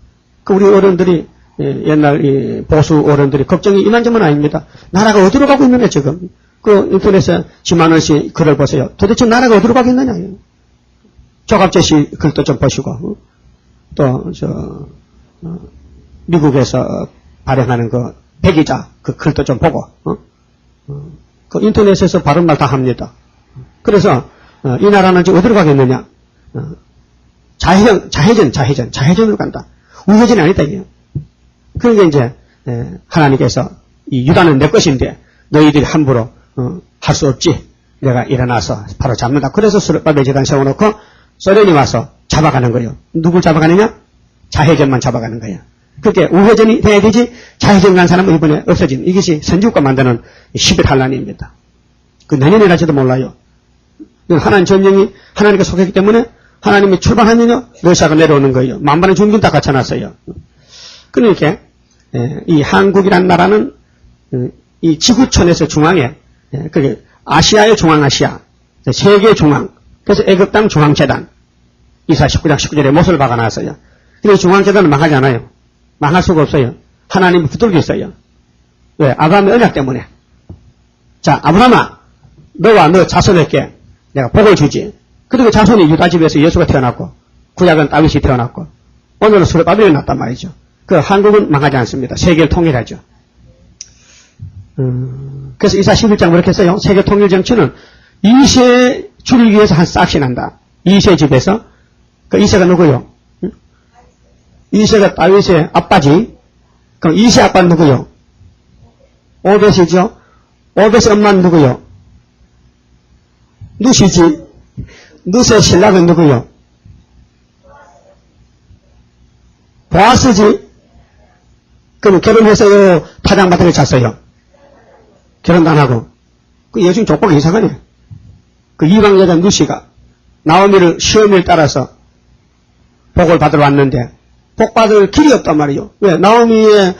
우리 어른들이 옛날 보수 어른들이 걱정이 이만저만 아닙니다. 나라가 어디로 가고 있느냐 지금. 그 인터넷에 지만원 씨 글을 보세요. 도대체 나라가 어디로 가겠느냐. 조갑재 씨 글도 좀 보시고 또 미국에서 발행하는 그 백의자 그 글도 좀 보고 그 인터넷에서 바른 말 다 합니다. 그래서 이 나라는 지금 어디로 가겠느냐. 자해전으로 간다. 우회전이 아니다 이게요. 그러니까 이제 하나님께서 이 유다는 내 것인데 너희들이 함부로 할 수 없지. 내가 일어나서 바로 잡는다. 그래서 수르바벨 제단 세워놓고 소련이 와서 잡아가는 거예요. 누굴 잡아가느냐? 자해전만 잡아가는 거예요. 그렇게 우회전이 돼야 되지 자해전 간 사람은 이번에 없어진 이것이 선지국가 만드는 11한란입니다. 그 내년에 날지도 몰라요. 하나님 전쟁이 하나님께 속했기 때문에 하나님이 출발하면요 러시아가 내려오는 거예요. 만반의 중军다 갖춰놨어요. 그러니까 이 한국이란 나라는 이 지구촌에서 중앙에 그게 아시아의 중앙아시아 세계 중앙 그래서 애굽 땅 중앙재단 이사 19장 19절에 못을 박아놨어요. 근데 중앙재단은 망하지 않아요. 망할 수가 없어요. 하나님이 붙들고 있어요. 왜? 아브라함의 언약 때문에. 자, 아브라함아 너와 너 자손에게 내가 복을 주지. 그리고 자손이 유다 집에서 예수가 태어났고 구약은 다윗이 태어났고 오늘은 수르바벨이 났단 말이죠. 그 한국은 망하지 않습니다. 세계를 통일하죠. 그래서 이사 11장 그렇게 했어요. 세계 통일 정치는 2세 줄이기 위해서 한 싹씩 난다. 2세 집에서 그 2세가 누구요? 2세가 다윗의 아빠지. 그럼 2세 아빠는 누구요? 오벳이죠. 오벳의 엄마는 누구요? 누시지. 누스의 신랑은 누구요? 보아스지. 그럼 결혼해서요, 타장바닥에 잤어요. 결혼도 안 하고. 그 예수님 족보가 이상하네. 그 이방 여자 누시가 나오미를 시어미를 따라서 복을 받으러 왔는데 복 받을 길이 없단 말이에요. 왜? 나오미의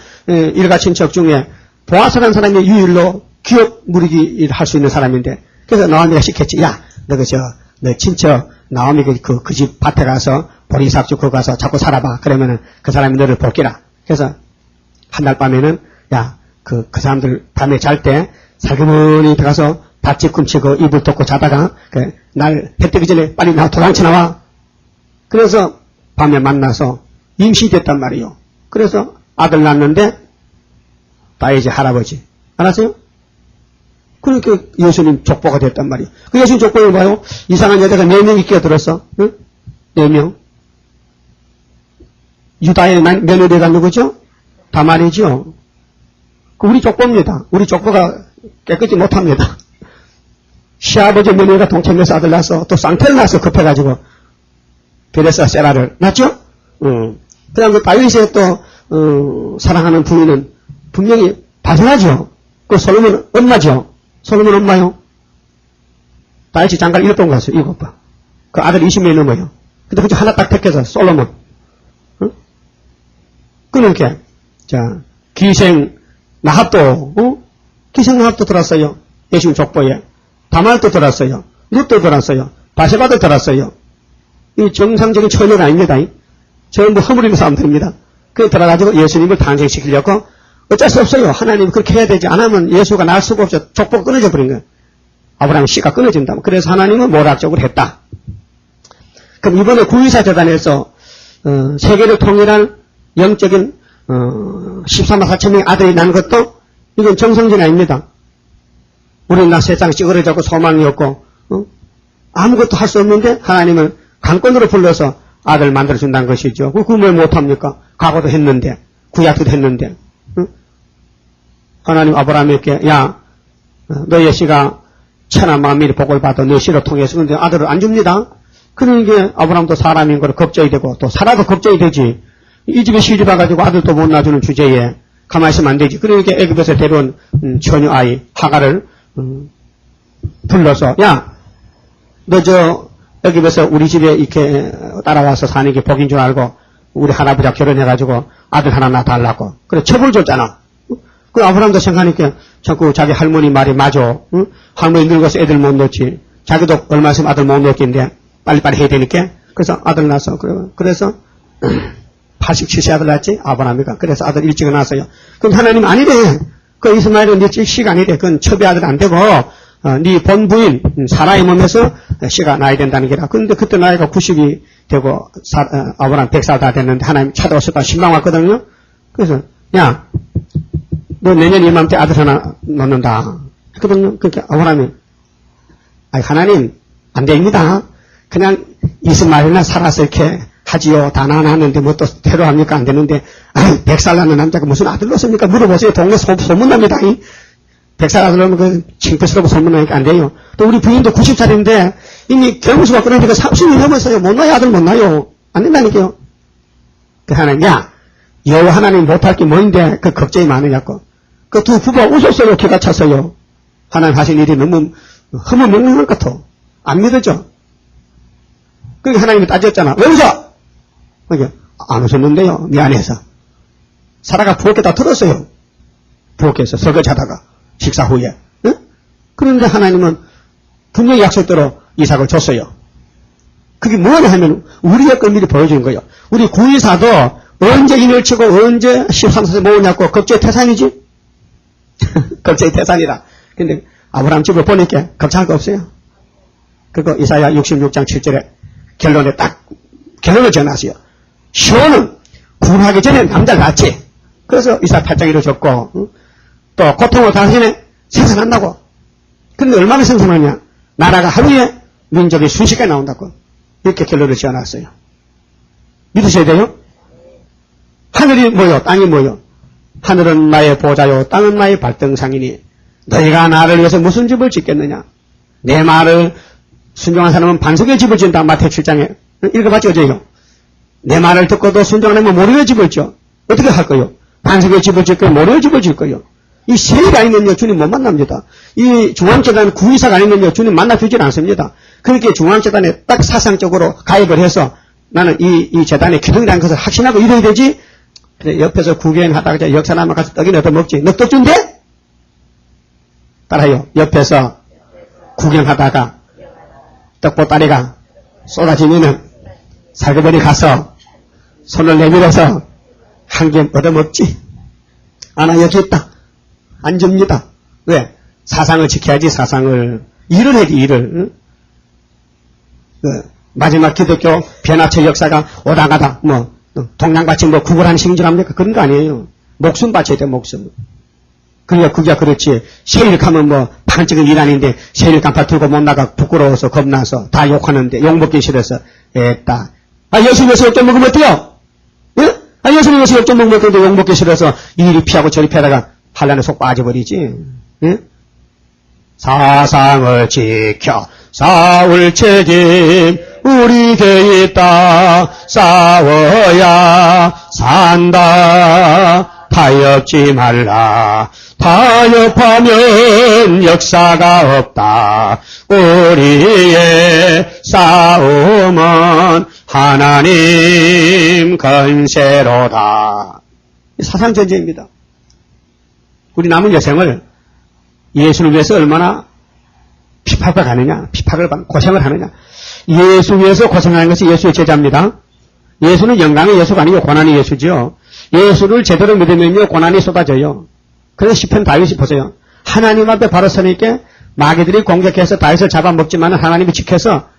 일가 친척 중에 보아스라는 사람이 유일로 기업 무리기 할 수 있는 사람인데 그래서 나오미가 시켰지. 야, 너 너 친척 나오미 그 집 밭에 가서 보리삭주 그거 가서 자꾸 살아봐. 그러면은 그 사람이 너를 복기라. 그래서 한날 밤에는 야, 그 사람들 밤에 잘 때 살그머니 들어가서 밭집 굶치고 이불 덮고 자다가 날 해 뜨기 전에 빨리 도망쳐 나와. 그래서 밤에 만나서 임신됐단 말이에요. 그래서 아들 낳았는데 다윗의 할아버지. 알았어요? 그러니까 예수님 족보가 됐단 말이에요. 그 예수님 족보를 봐요. 이상한 여자가 4명이 끼어들었어. 응? 4명. 유다의 며느리가 누구죠? 다말이죠. 그 우리 족보입니다. 우리 족보가 깨끗이 못합니다. 시아버지 며느리가 동창에서 아들 낳아서 또 쌍태를 낳아서 급해가지고 베레스와 세라를 낳죠? 그 다음 그 다윗의 또 사랑하는 부인은 분명히 바세바죠. 그 솔로몬 엄마죠. 솔로몬 엄마요. 다윗이 장가를 7번 갔어요. 7번. 그 아들 20명이 넘어요. 근데 그중 하나 딱 택해서 솔로몬. 응? 그러니까 자 기생 나합도 기생 나합도 들었어요. 예수님 족보에. 다말도 들었어요. 룻도 들었어요. 바세바도 들었어요. 이 정상적인 처녀가 아닙니다. 전부 허물있는 사람들입니다. 그래 들어가지고 예수님을 탄생시키려고 어쩔 수 없어요. 하나님 그렇게 해야 되지. 안 하면 예수가 날 수가 없어. 족보가 끊어져 버린 거예요. 아브라함 씨가 끊어진다. 그래서 하나님은 모락적으로 했다. 그럼 이번에 구의사 재단에서 세계를 통일한 영적인 13만 4천 명의 아들이 난 것도 이건 정상적이 아닙니다. 우리는 세상 찌그러졌고 소망이 없고 아무것도 할 수 없는데 하나님은 강권으로 불러서 아들 만들어준다는 것이죠. 그걸 왜 못합니까? 과거도 했는데 구약도 했는데 하나님 아브라함에게 야 너의 씨가 천한 만민이 복을 받아 너 씨를 통해서 근데 아들을 안 줍니다. 그러니까 아브라함도 사람인 걸 걱정이 되고 또 살아도 걱정이 되지. 이 집에 시집 와가지고 아들도 못 낳아주는 주제에 가만히 있으면 안 되지. 그러니까 애굽에서 데려온 처녀 아이 하가를 불러서 야 너 애굽에서 우리 집에 이렇게 따라와서 사는 게 복인 줄 알고 우리 할아버지가 결혼해가지고 아들 하나 낳아달라고 그래 처벌 줬잖아. 그 아브라함도 생각하니까 자꾸 자기 할머니 말이 맞아. 응? 할머니 늙어서 애들 못 낳지. 자기도 얼마 있으면 아들 못 낳겠는데 빨리빨리 해야 되니까 그래서 아들 낳았어. 그래서 87세 아들 낳았지 아브라함이가. 그래서 아들 일찍 낳았어요. 그럼 하나님 아니래. 그 이스마엘은 네 씨가 아니래. 그건 첩의 아들 안 되고 네 본부인 사라의 몸에서 씨가 나야 된다는 게라. 그런데 그때 나이가 90이 되고 아브라함 100살 다 됐는데 하나님 찾아오셨다 신방 왔거든요. 그래서 야 너 내년 이맘때 아들 하나 낳는다. 했거든요. 그러니까 아브라함이 하나님 안 됩니다. 그냥 이스마엘이나 살아서 이렇게 하지요. 다 낳았는데 뭐 또 테러합니까? 안 되는데 100살 낳는 남자가 무슨 아들 낳습니까? 물어보세요. 동네 소문납니다. 100살 아들 낳으면 그 징크스러고 소문나니까 안 돼요. 또 우리 부인도 90살인데 이미 결혼수가 끊어지고 30년 넘었어요. 못 낳아요. 아들 못 낳아요. 안 된다니까요. 그 하나님 야 여호와 하나님 못할 게 뭔데 그 걱정이 많으냐고. 그 두 부부가 웃었어요. 기가 찼어요. 하나님 하신 일이 너무 허무맹랑한 것 같아. 안 믿어져. 그러니까 하나님이 따졌잖아. 왜 웃어? 그러니까 안 웃었는데요. 미안해서. 사라가 부엌에 다 들었어요. 부엌에서 설거지하다가 식사 후에. 응? 그런데 하나님은 분명히 약속대로 이삭을 줬어요. 그게 뭐냐 하면 우리의 걸 미리 보여주는 거예요. 우리 구의사도 언제 인을 치고 언제 13세 모으냐고 걱정의 태산이지? 걱정의 태산이라. 근데 아브라함 집을 보니까 걱정할 거 없어요. 그거 이사야 66장 7절에 결론에 딱 결론을 전하세요. 시온은 구하기 전에 남자를 낳지. 그래서 이사 8장 이루어졌고 또 고통을 당신에 생산한다고. 근데 얼마나 생산하냐. 나라가 하루에 민족이 순식간에 나온다고. 이렇게 결론을 지어놨어요. 믿으셔야 돼요? 하늘이 뭐요? 땅이 뭐요? 하늘은 나의 보좌요 땅은 나의 발등상이니 너희가 나를 위해서 무슨 집을 짓겠느냐. 내 말을 순종한 사람은 반석의 집을 지은다. 마태복음 7장에 읽어봤죠? 어제요. 내 말을 듣고도 순종 안 하면 모래의 집을 지어. 어떻게 할 거요? 반석에 집어질 거예요. 모래에 집어질 거예요. 이 세일이 아니면요, 주님 못 만납니다. 이 중앙재단 구의사가 아니면요, 주님 만나주질 않습니다. 그렇게 중앙재단에 딱 사상적으로 가입을 해서 나는 이 재단의 기능이라는 것을 확신하고 이래야 되지. 그래, 옆에서 구경하다가 역사나마 가서 떡이나 얻어 먹지. 너 떡 준대? 따라요. 옆에서 구경하다가 떡보따리가 쏟아지면은 살그머니 가서 손을 내밀어서 한 개 얻어 먹지. 나 여기 있다. 안 줍니다. 왜? 사상을 지켜야지, 사상을. 일을 해야지, 일을. 마지막 기독교 변화체 역사가 오다가다, 동양같이 구걸하는 식인줄 그런 거 아니에요. 목숨 바쳐야 돼, 목숨. 그러니까 그게 그렇지. 세일감은 반찍은 일 아닌데, 세일감파 들고 못 나가 부끄러워서 겁나서 다 욕하는데, 욕먹기 싫어서, 했다. 예수님에서 욕 좀 먹으면 어때요? 예? 예수님에서 욕 좀 먹으면 어때요? 욕먹기 싫어서 이리 피하고 저리 피하다가 환란에 속 빠져버리지. 예? 사상을 지켜 싸울 책임 우리에게 있다. 싸워야 산다. 타협지 말라. 타협하면 역사가 없다. 우리의 싸움은 하나님 건세로다. 사상전쟁입니다. 우리 남은 여생을 예수를 위해서 얼마나 피팍을 가느냐, 고생을 하느냐. 예수 위해서 고생하는 것이 예수의 제자입니다. 예수는 영광의 예수가 아니고 고난의 예수죠. 예수를 제대로 믿으면요, 고난이 쏟아져요. 그래서 시편 다윗이 보세요. 하나님 앞에 바로 서니까 마귀들이 공격해서 다윗을 잡아먹지만 하나님이 지켜서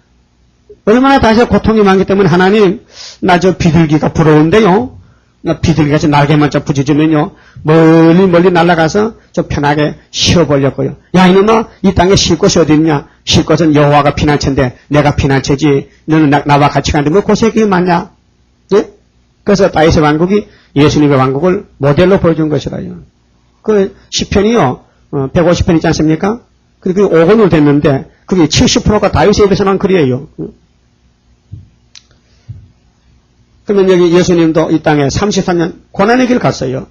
얼마나 다윗의 고통이 많기 때문에 하나님, 나 저 비둘기가 부러운데요. 나 비둘기같이 날개만 좀 부짖으면요. 멀리 날아가서 좀 편하게 쉬어보려고요. 야, 이놈아, 이 땅에 쉴 곳이 어디 있냐? 쉴 곳은 여호와가 피난처인데 내가 피난처지. 너는 나와 같이 가는데 뭐 고생이 많냐? 예? 그래서 다윗의 왕국이 예수님의 왕국을 모델로 보여준 것이라요. 그 시편이요, 150편 있지 않습니까? 그리고 5권으로 됐는데 그게 70%가 다윗에 대해서 난 글이에요. 그러면 여기 예수님도 이 땅에 33년 고난의 길 갔어요.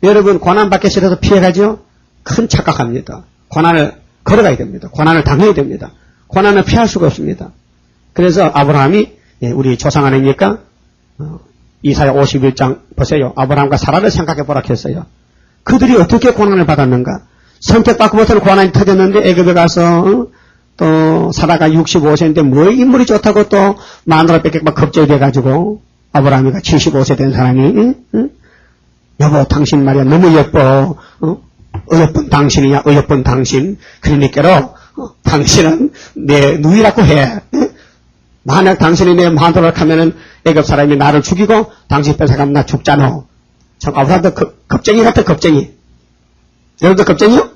여러분, 고난 받기 싫어서 피해가죠? 큰 착각합니다. 고난을 걸어가야 됩니다. 고난을 당해야 됩니다. 고난을 피할 수가 없습니다. 그래서 아브라함이, 우리 조상 아닙니까? 이사야 51장 보세요. 아브라함과 사라를 생각해보라 했어요. 그들이 어떻게 고난을 받았는가? 선택받고부터는 고난이 터졌는데 애굽에 가서 또 사라가 65세인데 뭐 인물이 좋다고 또 마누라 뺏기고 걱정이 돼가지고 아브라함이가 75세 된 사람이 여보 당신 말이야 너무 예뻐. 어여쁜 당신이야 어여쁜 당신. 그러니까로 당신은 내 누이라고 해. 만약 당신이 내 마누라를 하면은 애굽 사람이 나를 죽이고 당신 뺏어가면 나 죽잖아. 참 아브라함도 겁쟁이 같아 겁쟁이. 여러분도 겁쟁이요?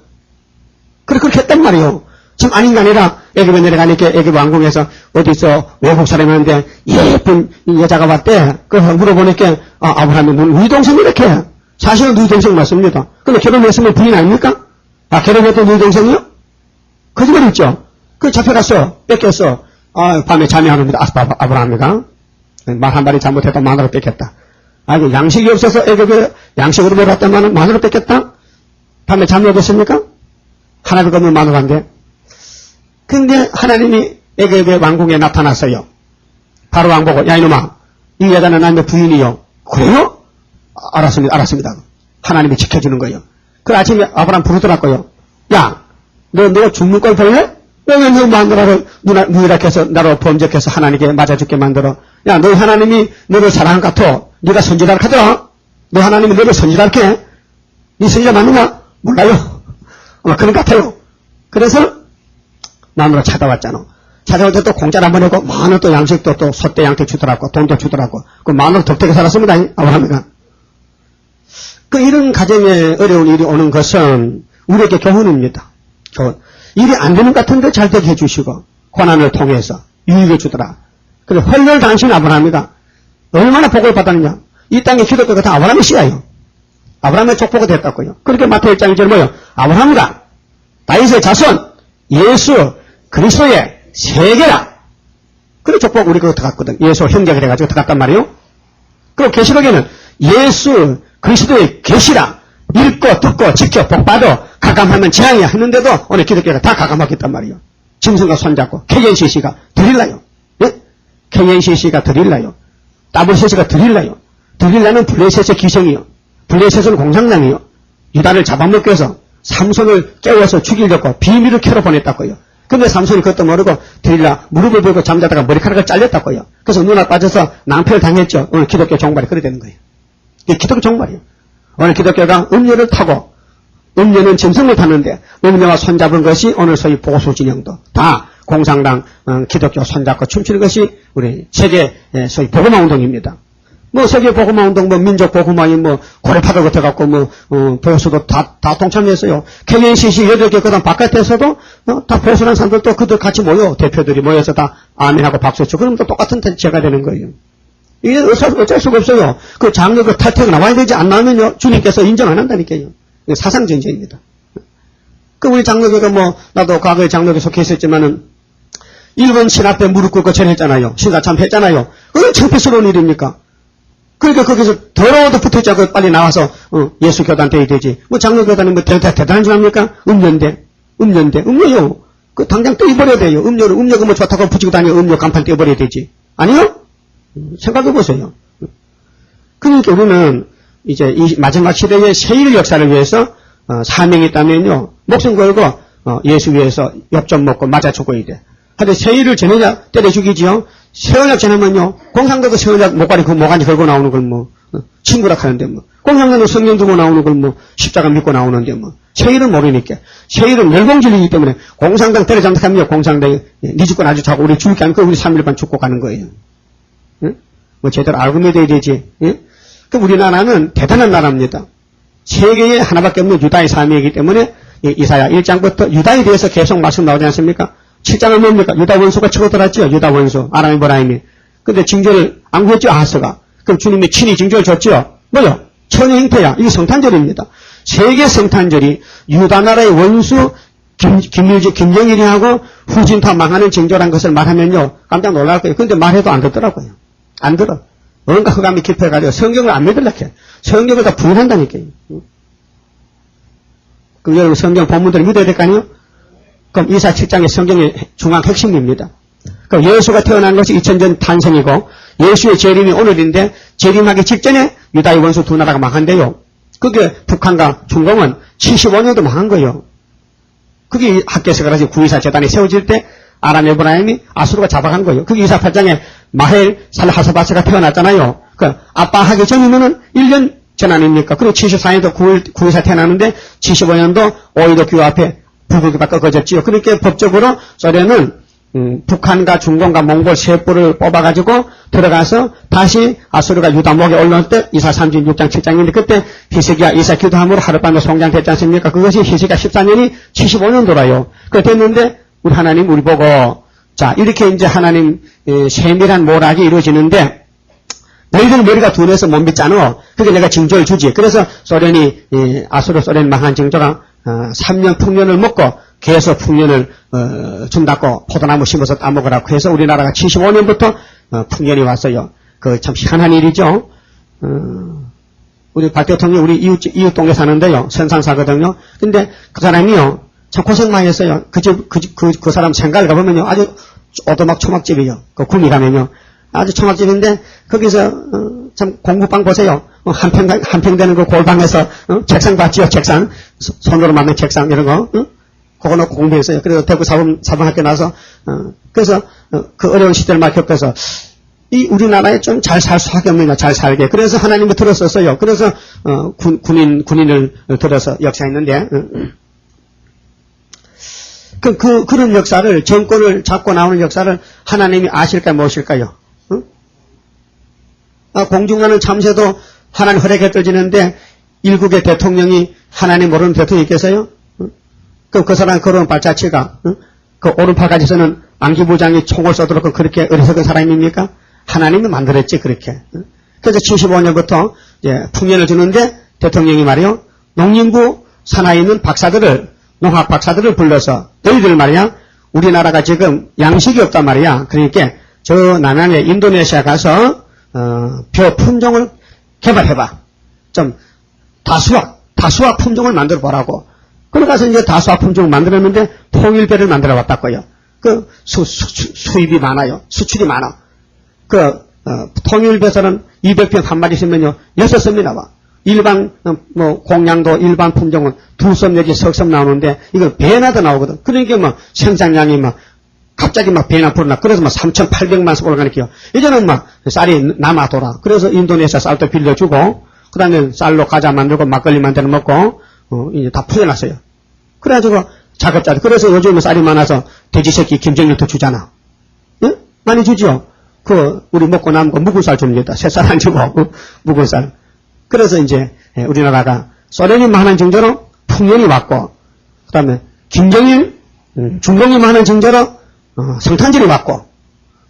그렇게 했단 말이요. 지금 아닌 게 아니라 애굽에 내려가니까 애굽 왕궁에서 어디서 외국 사람이었는데 예쁜 여자가 왔대. 그래서 물어보니까 아브라함이 누이 동생 이렇게. 사실은 누이 동생 맞습니다. 근데 결혼했으면 부인 아닙니까? 결혼했던 누이 동생이요? 거짓말 있죠? 그 잡혀갔어. 뺏겼어. 밤에 잠이 안 옵니다. 아브라함이가. 말 한 마디 잘못해도 마누라 뺏겼다. 아이고 양식이 없어서 애굽에 양식으로 내려왔다면 마누라 뺏겼다? 밤에 잠이 오겠습니까? 하나도 없는 마누라인데. 근데 하나님이 애굽의 왕궁에 나타났어요. 바로 왕 보고 야 이놈아 이 여자는 나의 부인이요. 그래요? 알았습니다. 하나님이 지켜주는 거예요. 그 아침에 아브라함 부르더라고요. 야 너 죽는 걸 볼래? 왜 너 마누라를 누이라고 해서 나로 범죄해서 하나님께 맞아 죽게 만들어. 야 너 하나님이 너를 사랑한 것 같아. 네가 선지자를 하더라. 너 하나님이 너를 선지자를 해. 네 선지자 맞느냐? 몰라요. 그런 것 같아요. 그래서 마누라 찾아왔잖아. 찾아올 때 또 공짜를 한번 하고 많은 또 양식도 또 소떼 양떼 주더라고 돈도 주더라고. 그 마누라 덕택에 살았습니다. 아브라함이가. 그 이런 가정에 어려운 일이 오는 것은 우리에게 교훈입니다. 일이 안 되는 것 같은데 잘 되게 해주시고 고난을 통해서 유익을 주더라. 그래 헐렬 당신 아브라함이가 얼마나 복을 받았느냐. 이 땅에 기독교가 다 아브라함의 씨예요. 아브라함의 족보가 됐다고요. 그렇게 마태오 1장 1절 뭐요? 아브라함이가 다윗의 자손 예수 그리스도의 세계라. 그래 족보가 우리 그거 들어갔거든. 예수 형제가 돼가지고 들어갔단 말이에요. 그리고 계시록에는 예수 그리스도의 계시라 읽고 듣고 지켜 복받아 가감하면 재앙이야 했는데도 오늘 기독교가 다 가감하겠단 말이에요. 짐승과 손잡고 KNCC가 드릴라요. 예? KNCC가 드릴라요. WCC가 드릴라요. 드릴라는 블레셋의 기성이요. 블레셋은 공산당이요. 유다를 잡아먹기 위해서 삼손을 깨워서 죽이려고 비밀을 캐러 보냈다고요. 근데 삼손이 그것도 모르고 드릴라 무릎을 베고 잠자다가 머리카락을 잘렸다고요. 그래서 눈알 빠져서 낭패를 당했죠. 오늘 기독교 종말이 그래 되는 거예요. 이게 기독교 종말이에요. 오늘 기독교가 음료를 타고 음료는 짐승을 타는데 음료와 손잡은 것이 오늘 소위 보수 진영도 다 공산당 기독교 손잡고 춤추는 것이 우리 세계 소위 복음화 운동입니다. 뭐 세계 복음화 운동, 뭐 민족 복음화인 뭐 고래파도 같아갖고 보수도 다 동참했어요. KNCC 8개 그다음 바깥에서도 다 보수란 사람들도 그들 같이 모여 대표들이 모여서 다 아멘하고 박수쳐. 그러면 또 똑같은 죄가 되는 거예요. 이게 어쩔 수가 없어요. 그 장로 그 탈퇴가 나와야 되지 안 나오면요 주님께서 인정 안 한다니까요. 사상 전제입니다. 그 우리 장로교가 뭐 나도 과거에 장로교 속해 있었지만은 일본 신 앞에 무릎 꿇고 절했잖아요. 신사참 했잖아요. 그건 창피스러운 일입니까? 그러니까 거기서 더러워도 붙어있지 않고 빨리 나와서 예수 교단 돼야 되지. 뭐 장로교단은 뭐 대단한 줄 압니까? 음료요. 그 당장 떼버려야 돼요. 음료가 뭐 좋다고 붙이고 다니고 음료 간판 떼버려야 되지. 아니요? 생각해 보세요. 그러니까 우리는 이제 이 마지막 시대의 세일 역사를 위해서 사명이 있다면요 목숨 걸고 예수 위해서 엽 좀 먹고 맞아 죽어야 돼. 하여튼 세일을 전해자 때려 죽이지요. 세월약 지나면요 공산당도 세월약 목걸이 그 모가지 걸고 나오는 걸 뭐 친구라 하는데 뭐 공산당도 성령 두고 나오는 걸 뭐 십자가 믿고 나오는데 뭐 세일은 모르니까 세일은 멸공진리이기 때문에 공산당 때려잡다하면 공산당이 네 죽고 나주 자고 우리 죽을 게 아니고 우리 3일반 죽고 가는 거예요. 응? 뭐 제대로 알고 믿어야 되지. 응? 그 우리나라는 대단한 나라입니다. 세계에 하나밖에 없는 유다의 삶이기 때문에 이사야 1장부터 유다에 대해서 계속 말씀 나오지 않습니까? 7장은 뭡니까? 유다 원수가 치고 들었죠. 유다 원수 아람이 보라임이. 근데 징조를 안 구했죠. 아하스가. 그럼 주님이 친히 징조를 줬죠. 뭐요? 천의 행패야. 이게 성탄절입니다. 세계 성탄절이 유다 나라의 원수 김정일이하고 후진타 망하는 징조란 것을 말하면요 깜짝 놀랄 거예요. 근데 말해도 안 듣더라고요. 안 들어. 뭔가 흑암이 깊어가지고 성경을 안 믿으려고 해. 성경을 다 부인한다니까요. 그럼 여러분 성경 본문들을 믿어야 될 거 아니에요? 그럼 이사 7장의 성경의 중앙 핵심입니다. 그럼 예수가 태어난 것이 2000년 탄생이고 예수의 재림이 오늘인데 재림하기 직전에 유다의 원수 두 나라가 망한대요. 그게 북한과 중공은 75년도 망한 거예요. 그게 학계에서 가지고 924 재단이 세워질 때 아람 에브라임이 아수르가 잡아간 거예요. 그게 248장에 마헬 살하사바스가 태어났잖아요. 그 아빠 하기 전이면은 1년 전 아닙니까? 그리고 74년도 924 태어났는데 75년도 5.15 규 앞에 불국이가 꺾어졌지요. 그렇게 법적으로 소련은 북한과 중공과 몽골 세포를 뽑아가지고 들어가서 다시 아수르가 유다 목에 올라올 때 이사 36장 7장인데 그때 히스기야 이사 기도함으로 하룻밤에 송장됐지 않습니까? 그것이 히스기야 14년이 75년도라요. 그래 됐는데 우리 하나님 우리 보고 자 이렇게 이제 하나님 세밀한 모락이 이루어지는데 너희들 머리가 둔해서 못 믿잖아. 그게 내가 징조를 주지. 그래서 소련이 아수르 소련 망한 징조가 3년 풍년을 먹고 계속 풍년을 준다고 포도나무 심어서 따먹으라고 해서 우리나라가 75년부터 풍년이 왔어요. 그 참 희한한 일이죠. 우리 박 대통령 우리 이웃 동네 사는데요. 선산사거든요. 근데 그 사람이요. 참 고생 많이 했어요. 그 사람 생각을 가보면요. 아주 오도막 초막집이요. 그 구미 가면요. 아주 초막집인데 거기서 참 공부방 보세요. 한 평 되는 그 골방에서 책상 봤지요. 책상 손으로 만든 책상 이런 거 그거 놓고 공부했어요. 그래서 대구 사범학교 나서 그래서 그 어려운 시대를 막 겪어서 이 우리나라에 좀 잘 살 수밖에 없느냐 잘 살게 그래서 하나님을 들었었어요. 그래서 군인을 들어서 역사했는데 그런 역사를 정권을 잡고 나오는 역사를 하나님이 아실까요 모실까요? 공중하는 참새도 하나님 허락에 떨어지는데 일국의 대통령이 하나님 모르는 대통령이 있겠어요? 그 사람 걸어온 발자취가 그 오른팔까지서는 안기부장이 총을 쏘도록 그렇게 어리석은 사람입니까? 하나님이 만들었지 그렇게. 그래서 75년부터 이제 풍년을 주는데 대통령이 말이요 농림부 산하에 있는 박사들을 농학 박사들을 불러서 너희들 말이야 우리나라가 지금 양식이 없단 말이야. 그러니까 저 남양의 인도네시아 가서 벼 품종을 개발해봐. 좀 다수와 품종을 만들어 보라고. 그러가서 이제 다수와 품종을 만들었는데 통일배를 만들어 왔다고요. 그 수입이 많아요. 수출이 많아. 통일배서는 200평 한 마리 쓰면요 6섬이 나와. 일반 공양도 일반 품종은 2섬 내지 석섬 나오는데 이거 배나 더 나오거든. 그러니까 생산량이 갑자기 배나 불어나. 그래서 3,800만 석 올라가니까요. 이제는 쌀이 남아돌아. 그래서 인도네시아 쌀도 빌려주고, 그 다음에 쌀로 과자 만들고 막걸리 만들어 먹고, 이제 다 풀어놨어요. 그래가지고 작업자들. 그래서 요즘은 쌀이 많아서 돼지 새끼 김정일도 주잖아. 응? 많이 주죠? 우리 먹고 남은 거 묵은 쌀 주는 게다. 새쌀 안 주고, 묵은 쌀. 그래서 이제 우리나라가 소련이 하는 정도로 풍년이 왔고, 그 다음에 김정일, 중공이 하는 정도로 성탄절이 왔고,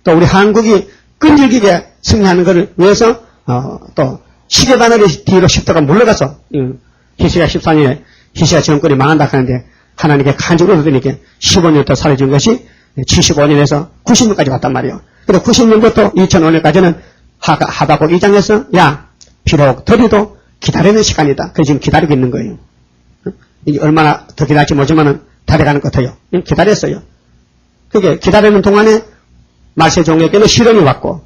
또 우리 한국이 끈질기게 승리하는 것을 위해서 또 시계바늘이 뒤로 10도가 물러가서 히스기야 14년에 히스기야 정권이 망한다 하는데 하나님께 간절히 얻으니까 15년 더 살아준 것이 75년에서 90년까지 왔단 말이에요. 그래서 90년부터 2005년까지는 하박국 2장에서 비록 더디도 기다리는 시간이다. 그래서 지금 기다리고 있는 거예요. 이게 얼마나 더 기다릴지 모르지만은 달려가는 것 같아요. 기다렸어요. 그게 기다리는 동안에 말세종에게는 시련이 왔고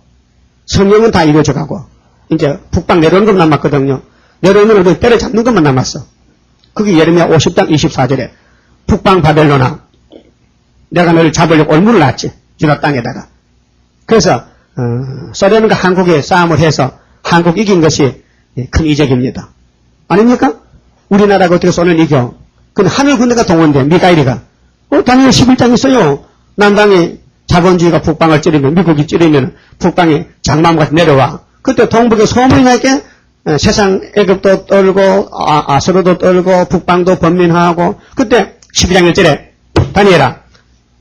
성령은 다 이루어져 가고 이제 북방 내려오는 것만 남았거든요. 내려오면 우리 때려잡는 것만 남았어. 그게 예레미야 50장 24절에 북방 바벨론아 내가 너를 잡으려고 올무를 놨지. 유다 땅에다가. 그래서 소련과 한국의 싸움을 해서 한국 이긴 것이 큰 이적입니다. 아닙니까? 우리나라가 어떻게 소련 이겨? 근데 하늘 군대가 동원돼. 미가일이가. 다니엘 11장 있어요. 남방이 자본주의가 북방을 찌르면 미국이 찌르면 북방이 장마음같이 내려와. 그때 동북에 소문이 나게 세상 애굽도 떨고 아수르도 떨고 북방도 번민하고 그때 12장 1절에 다니엘아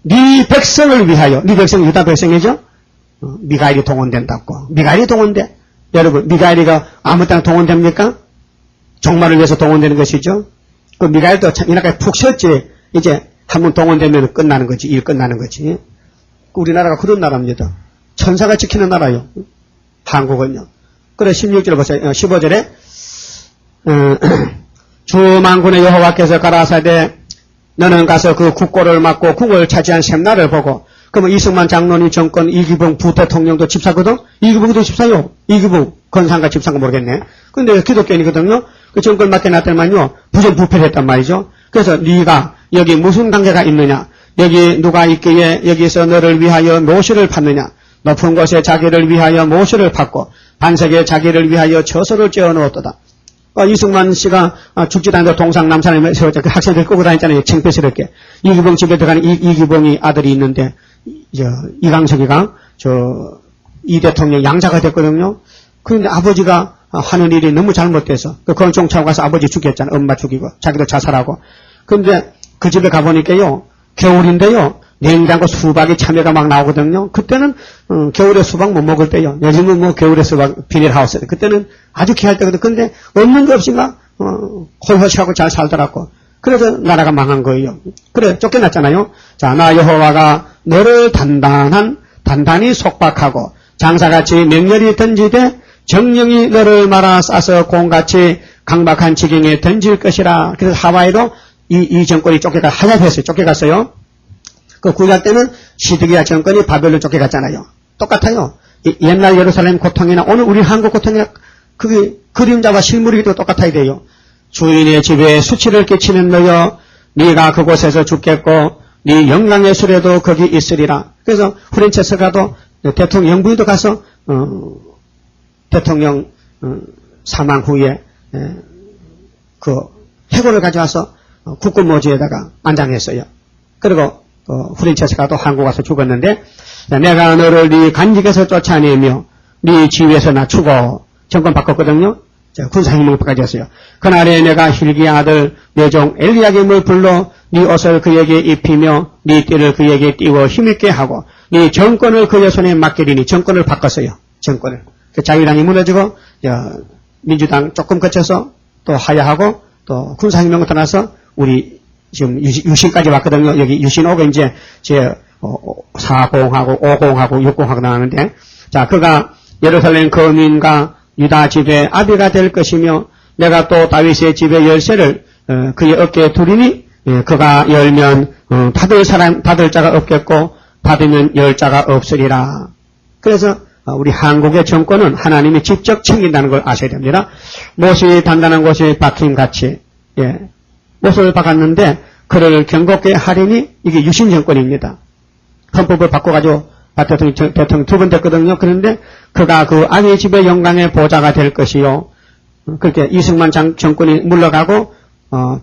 네 백성을 위하여 네 백성 유다 백성이죠? 미가일이 동원된다고. 미가일이 동원돼. 여러분 미가일이가 아무 때나 동원됩니까? 종말을 위해서 동원되는 것이죠. 그 미가일도 이나까지 푹 쉬었지. 이제 한번 동원되면 끝나는 거지. 일 끝나는 거지. 우리나라가 그런 나라입니다. 천사가 지키는 나라요. 한국은요. 그래 16절 보세요. 15절에 주 만군의 여호와께서 가라사대 너는 가서 그 국고를 막고 국을 차지한 셈나를 보고 그러면 이승만 장로님 정권 이기붕 부대통령도 집사거든? 이기붕도 집사요. 이기붕 건상가 집사인가 모르겠네. 근데 기독교인이거든요. 그 정권 맡겨놨더니만요. 부정부패했단 말이죠. 그래서 네가 여기 무슨 관계가 있느냐. 여기 누가 있기에 여기서 너를 위하여 모시를 팠느냐. 높은 곳에 자기를 위하여 모시를 팠고 반석에 자기를 위하여 저소를 쬐어놓았도다. 이승만 씨가 죽지도 않는데 동상남산에 세웠죠. 그 학생들 끌고 다녔잖아요. 창피스럽게. 이기봉 집에 들어가는 이기봉이 아들이 있는데 이강석이가 이 대통령 양자가 됐거든요. 그런데 아버지가 하는 일이 너무 잘못돼서 그 권총 차고 가서 아버지 죽였잖아. 엄마 죽이고 자기도 자살하고. 그런데 그 집에 가보니까요. 겨울인데요. 냉장고 수박이 참외가 막 나오거든요. 그때는 겨울에 수박 못 먹을 때요. 요즘은 겨울에 수박 비닐하우스. 그때는 아주 귀할 때거든. 근데 없는 거 없이가 홀허시하고 잘 살더라고. 그래서 나라가 망한 거예요. 그래 쫓겨났잖아요. 자, 나 여호와가 너를 단단히 속박하고 장사같이 맹렬히 던지되 정령이 너를 말아 싸서 공같이 강박한 지경에 던질 것이라. 그래서 하와이로 이 정권이 하야했어요. 쫓겨갔어요. 그 구약 때는 시드기야 정권이 바벨론 쫓겨갔잖아요. 똑같아요. 옛날 예루살렘 고통이나 오늘 우리 한국 고통이나 그게 그림자와 실물이기도 똑같아야 돼요. 주인의 집에 수치를 끼치는 너여 네가 그곳에서 죽겠고 네 영광의 수레도 거기 있으리라. 그래서 후렌체스가도 대통령 영부인도 가서 대통령 사망 후에 그 해골을 가져와서 국군모지에다가 안장했어요. 그리고 후렌체스가도 한국 와서 죽었는데 내가 너를 네 간직에서 쫓아내며 네 지위에서 낮추고 정권 바꿨거든요. 군사행동을 바꿔줬어요. 그날에 내가 hil기야 아들 내 종 엘리야김을 불러 네 옷을 그에게 입히며 네 띠를 그에게 띄워 힘있게 하고 네 정권을 그의 손에 맡기리니 정권을 바꿨어요. 정권을. 자유당이 무너지고 민주당 조금 거쳐서 또 하야하고 또 군사혁명을 떠나서 우리 지금 유신까지 왔거든요. 여기 유신 오고 이제 4공하고 5공하고 6공하고 나왔는데 자 그가 예루살렘 거민과 유다 집의 아비가 될 것이며 내가 또 다윗의 집의 열쇠를 그의 어깨에 두리니 그가 열면 닫을 자가 없겠고 닫으면 열 자가 없으리라. 그래서 우리 한국의 정권은 하나님이 직접 챙긴다는 걸 아셔야 됩니다. 못이 단단한 곳이 박힘같이 못을 박았는데 그를 경고케 하리니 이게 유신 정권입니다. 헌법을 바꿔가지고 대통령 두 번 됐거든요. 그런데 그가 그 아비의 집의 영광의 보좌가 될 것이요. 그렇게 이승만 정권이 물러가고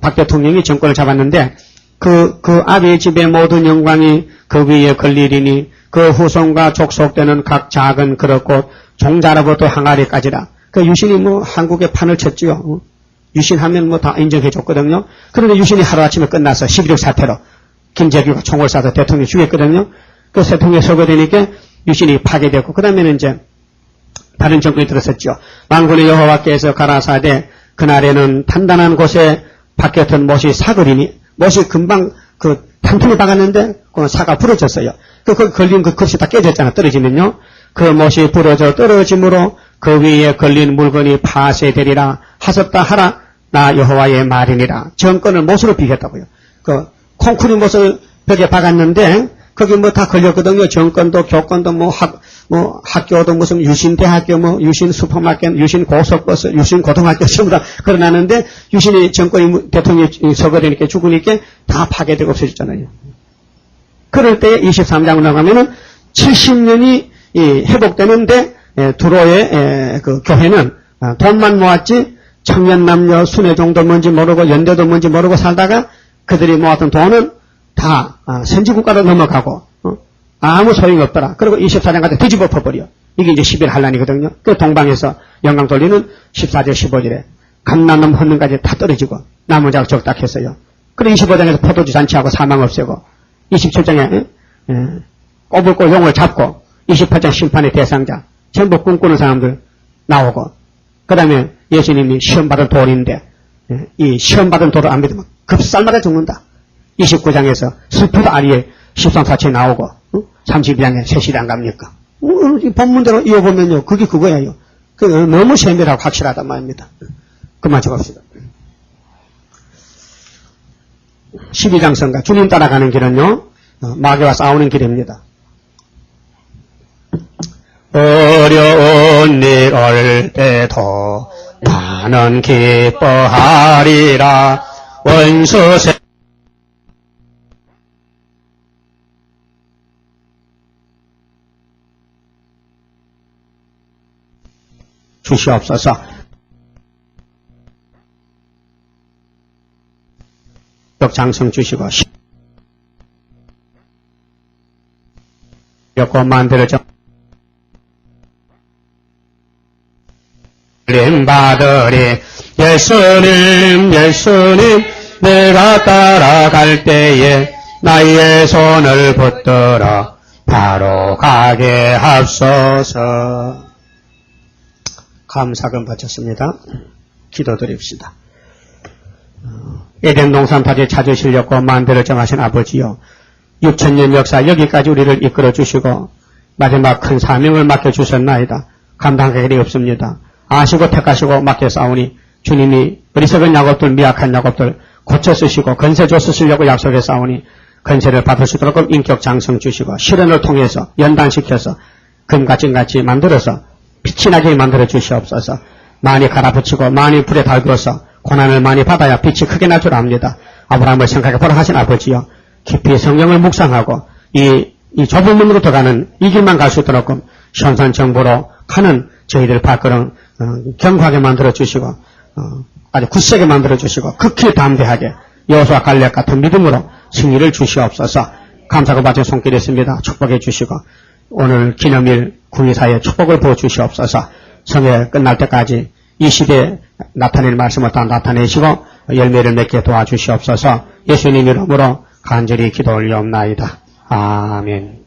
박 대통령이 정권을 잡았는데 그 아비의 집의 모든 영광이 그 위에 걸리리니 그 후손과 족속되는 각 작은 그릇곳 종자로부터 항아리까지라. 그 유신이 한국에 판을 쳤지요. 유신하면 다 인정해 줬거든요. 그런데 유신이 하루아침에 끝나서 11.6 사태로 김재규가 총을 쏴서 대통령이 죽였거든요. 그 대통령이 서거되니까 유신이 파괴됐고 그 다음에는 이제 다른 정권이 들었었죠. 만군의 여호와께서 가라사대 그날에는 단단한 곳에 박혔던 못이 사거리니 못이 금방 단풍에 박았는데 그 사가 부러졌어요. 그 걸린 그 컵이 다 깨졌잖아. 떨어지면요. 그 못이 부러져 떨어짐으로 그 위에 걸린 물건이 파쇄되리라. 하셨다 하라. 나 여호와의 말이니라. 정권을 못으로 비겼다고요. 그 콘크리트 못을 벽에 박았는데 거기 다 걸렸거든요. 정권도 교권도 학교도 무슨 유신대학교 유신 슈퍼마켓 유신 고속버스 유신 고등학교 전부 다 걸어놨는데 유신이 정권이 대통령이 서거되니까 죽으니까 다 파괴되고 없어졌잖아요. 그럴 때 23장으로 나가면은 70년이 회복되는데 두로의 그 교회는 돈만 모았지 청년 남녀 순회종도 뭔지 모르고 연대도 뭔지 모르고 살다가 그들이 모았던 돈은 다 선지국가로 넘어가고 아무 소용이 없더라. 그리고 24장까지 뒤집어 퍼버려. 이게 이제 11 한란이거든요. 그 동방에서 영광 돌리는 14절 15절에 감난놈 헌능까지 다 떨어지고 남은 자가 적닥했어요. 그리고 25장에서 포도주 잔치하고 사망 없애고 27장에 꼬불고 용을 잡고 28장 심판의 대상자 전부 꿈꾸는 사람들 나오고 그 다음에 예수님이 시험받은 돌인데 이 시험받은 돌을 안 믿으면 급살마다 죽는다. 29장에서 슬프도 아리에 13사체 나오고 32장에 셋이 안 갑니까? 본문대로 이어보면요. 그게 그거예요. 너무 세밀하고 확실하단 말입니다. 그만 적읍시다. 12장 성가 주님 따라가는 길은요. 마귀와 싸우는 길입니다. 어려운 일 올 때도 나는 기뻐하리라. 원수 주시옵소서. 장성 주시고 여고 만들어져 받으리. 예수님 내가 따라갈 때에 나의 손을 붙들어 바로 가게 합소서. 감사금 바쳤습니다. 기도드립시다. 에덴 동산 다시 찾으시려고 만들어 정하신 아버지요. 6,000년 역사 여기까지 우리를 이끌어 주시고 마지막 큰 사명을 맡겨주셨나이다. 감당할 일이 없습니다. 아시고 택하시고 맡겨 싸우니 주님이 어리석은 야곱들 미약한 야곱들 고쳐 쓰시고 건세 줘 쓰시려고 약속해 싸우니 건세를 받을 수 있도록 인격 장성 주시고 실현을 통해서 연단시켜서 금과 찐같이 만들어서 빛이 나게 만들어 주시옵소서. 많이 갈아붙이고 많이 불에 달구어서 고난을 많이 받아야 빛이 크게 날 줄 압니다. 아브라함을 생각해 보라 하신 아버지여, 깊이 성경을 묵상하고 이 좁은 문으로 들어가는 이 길만 갈 수 있도록 현산정보로 가는 저희들 발걸음 견고하게 만들어 주시고 아주 굳세게 만들어 주시고 극히 담대하게 여호수아 갈렙 같은 믿음으로 승리를 주시옵소서. 감사가 받은 손길이 있습니다. 축복해 주시고 오늘 기념일 구이사의 축복을 부어주시옵소서. 성회 끝날 때까지 이 시대에 나타낼 말씀을 다 나타내시고 열매를 맺게 도와주시옵소서. 예수님 이름으로 간절히 기도 올리옵나이다. 아멘.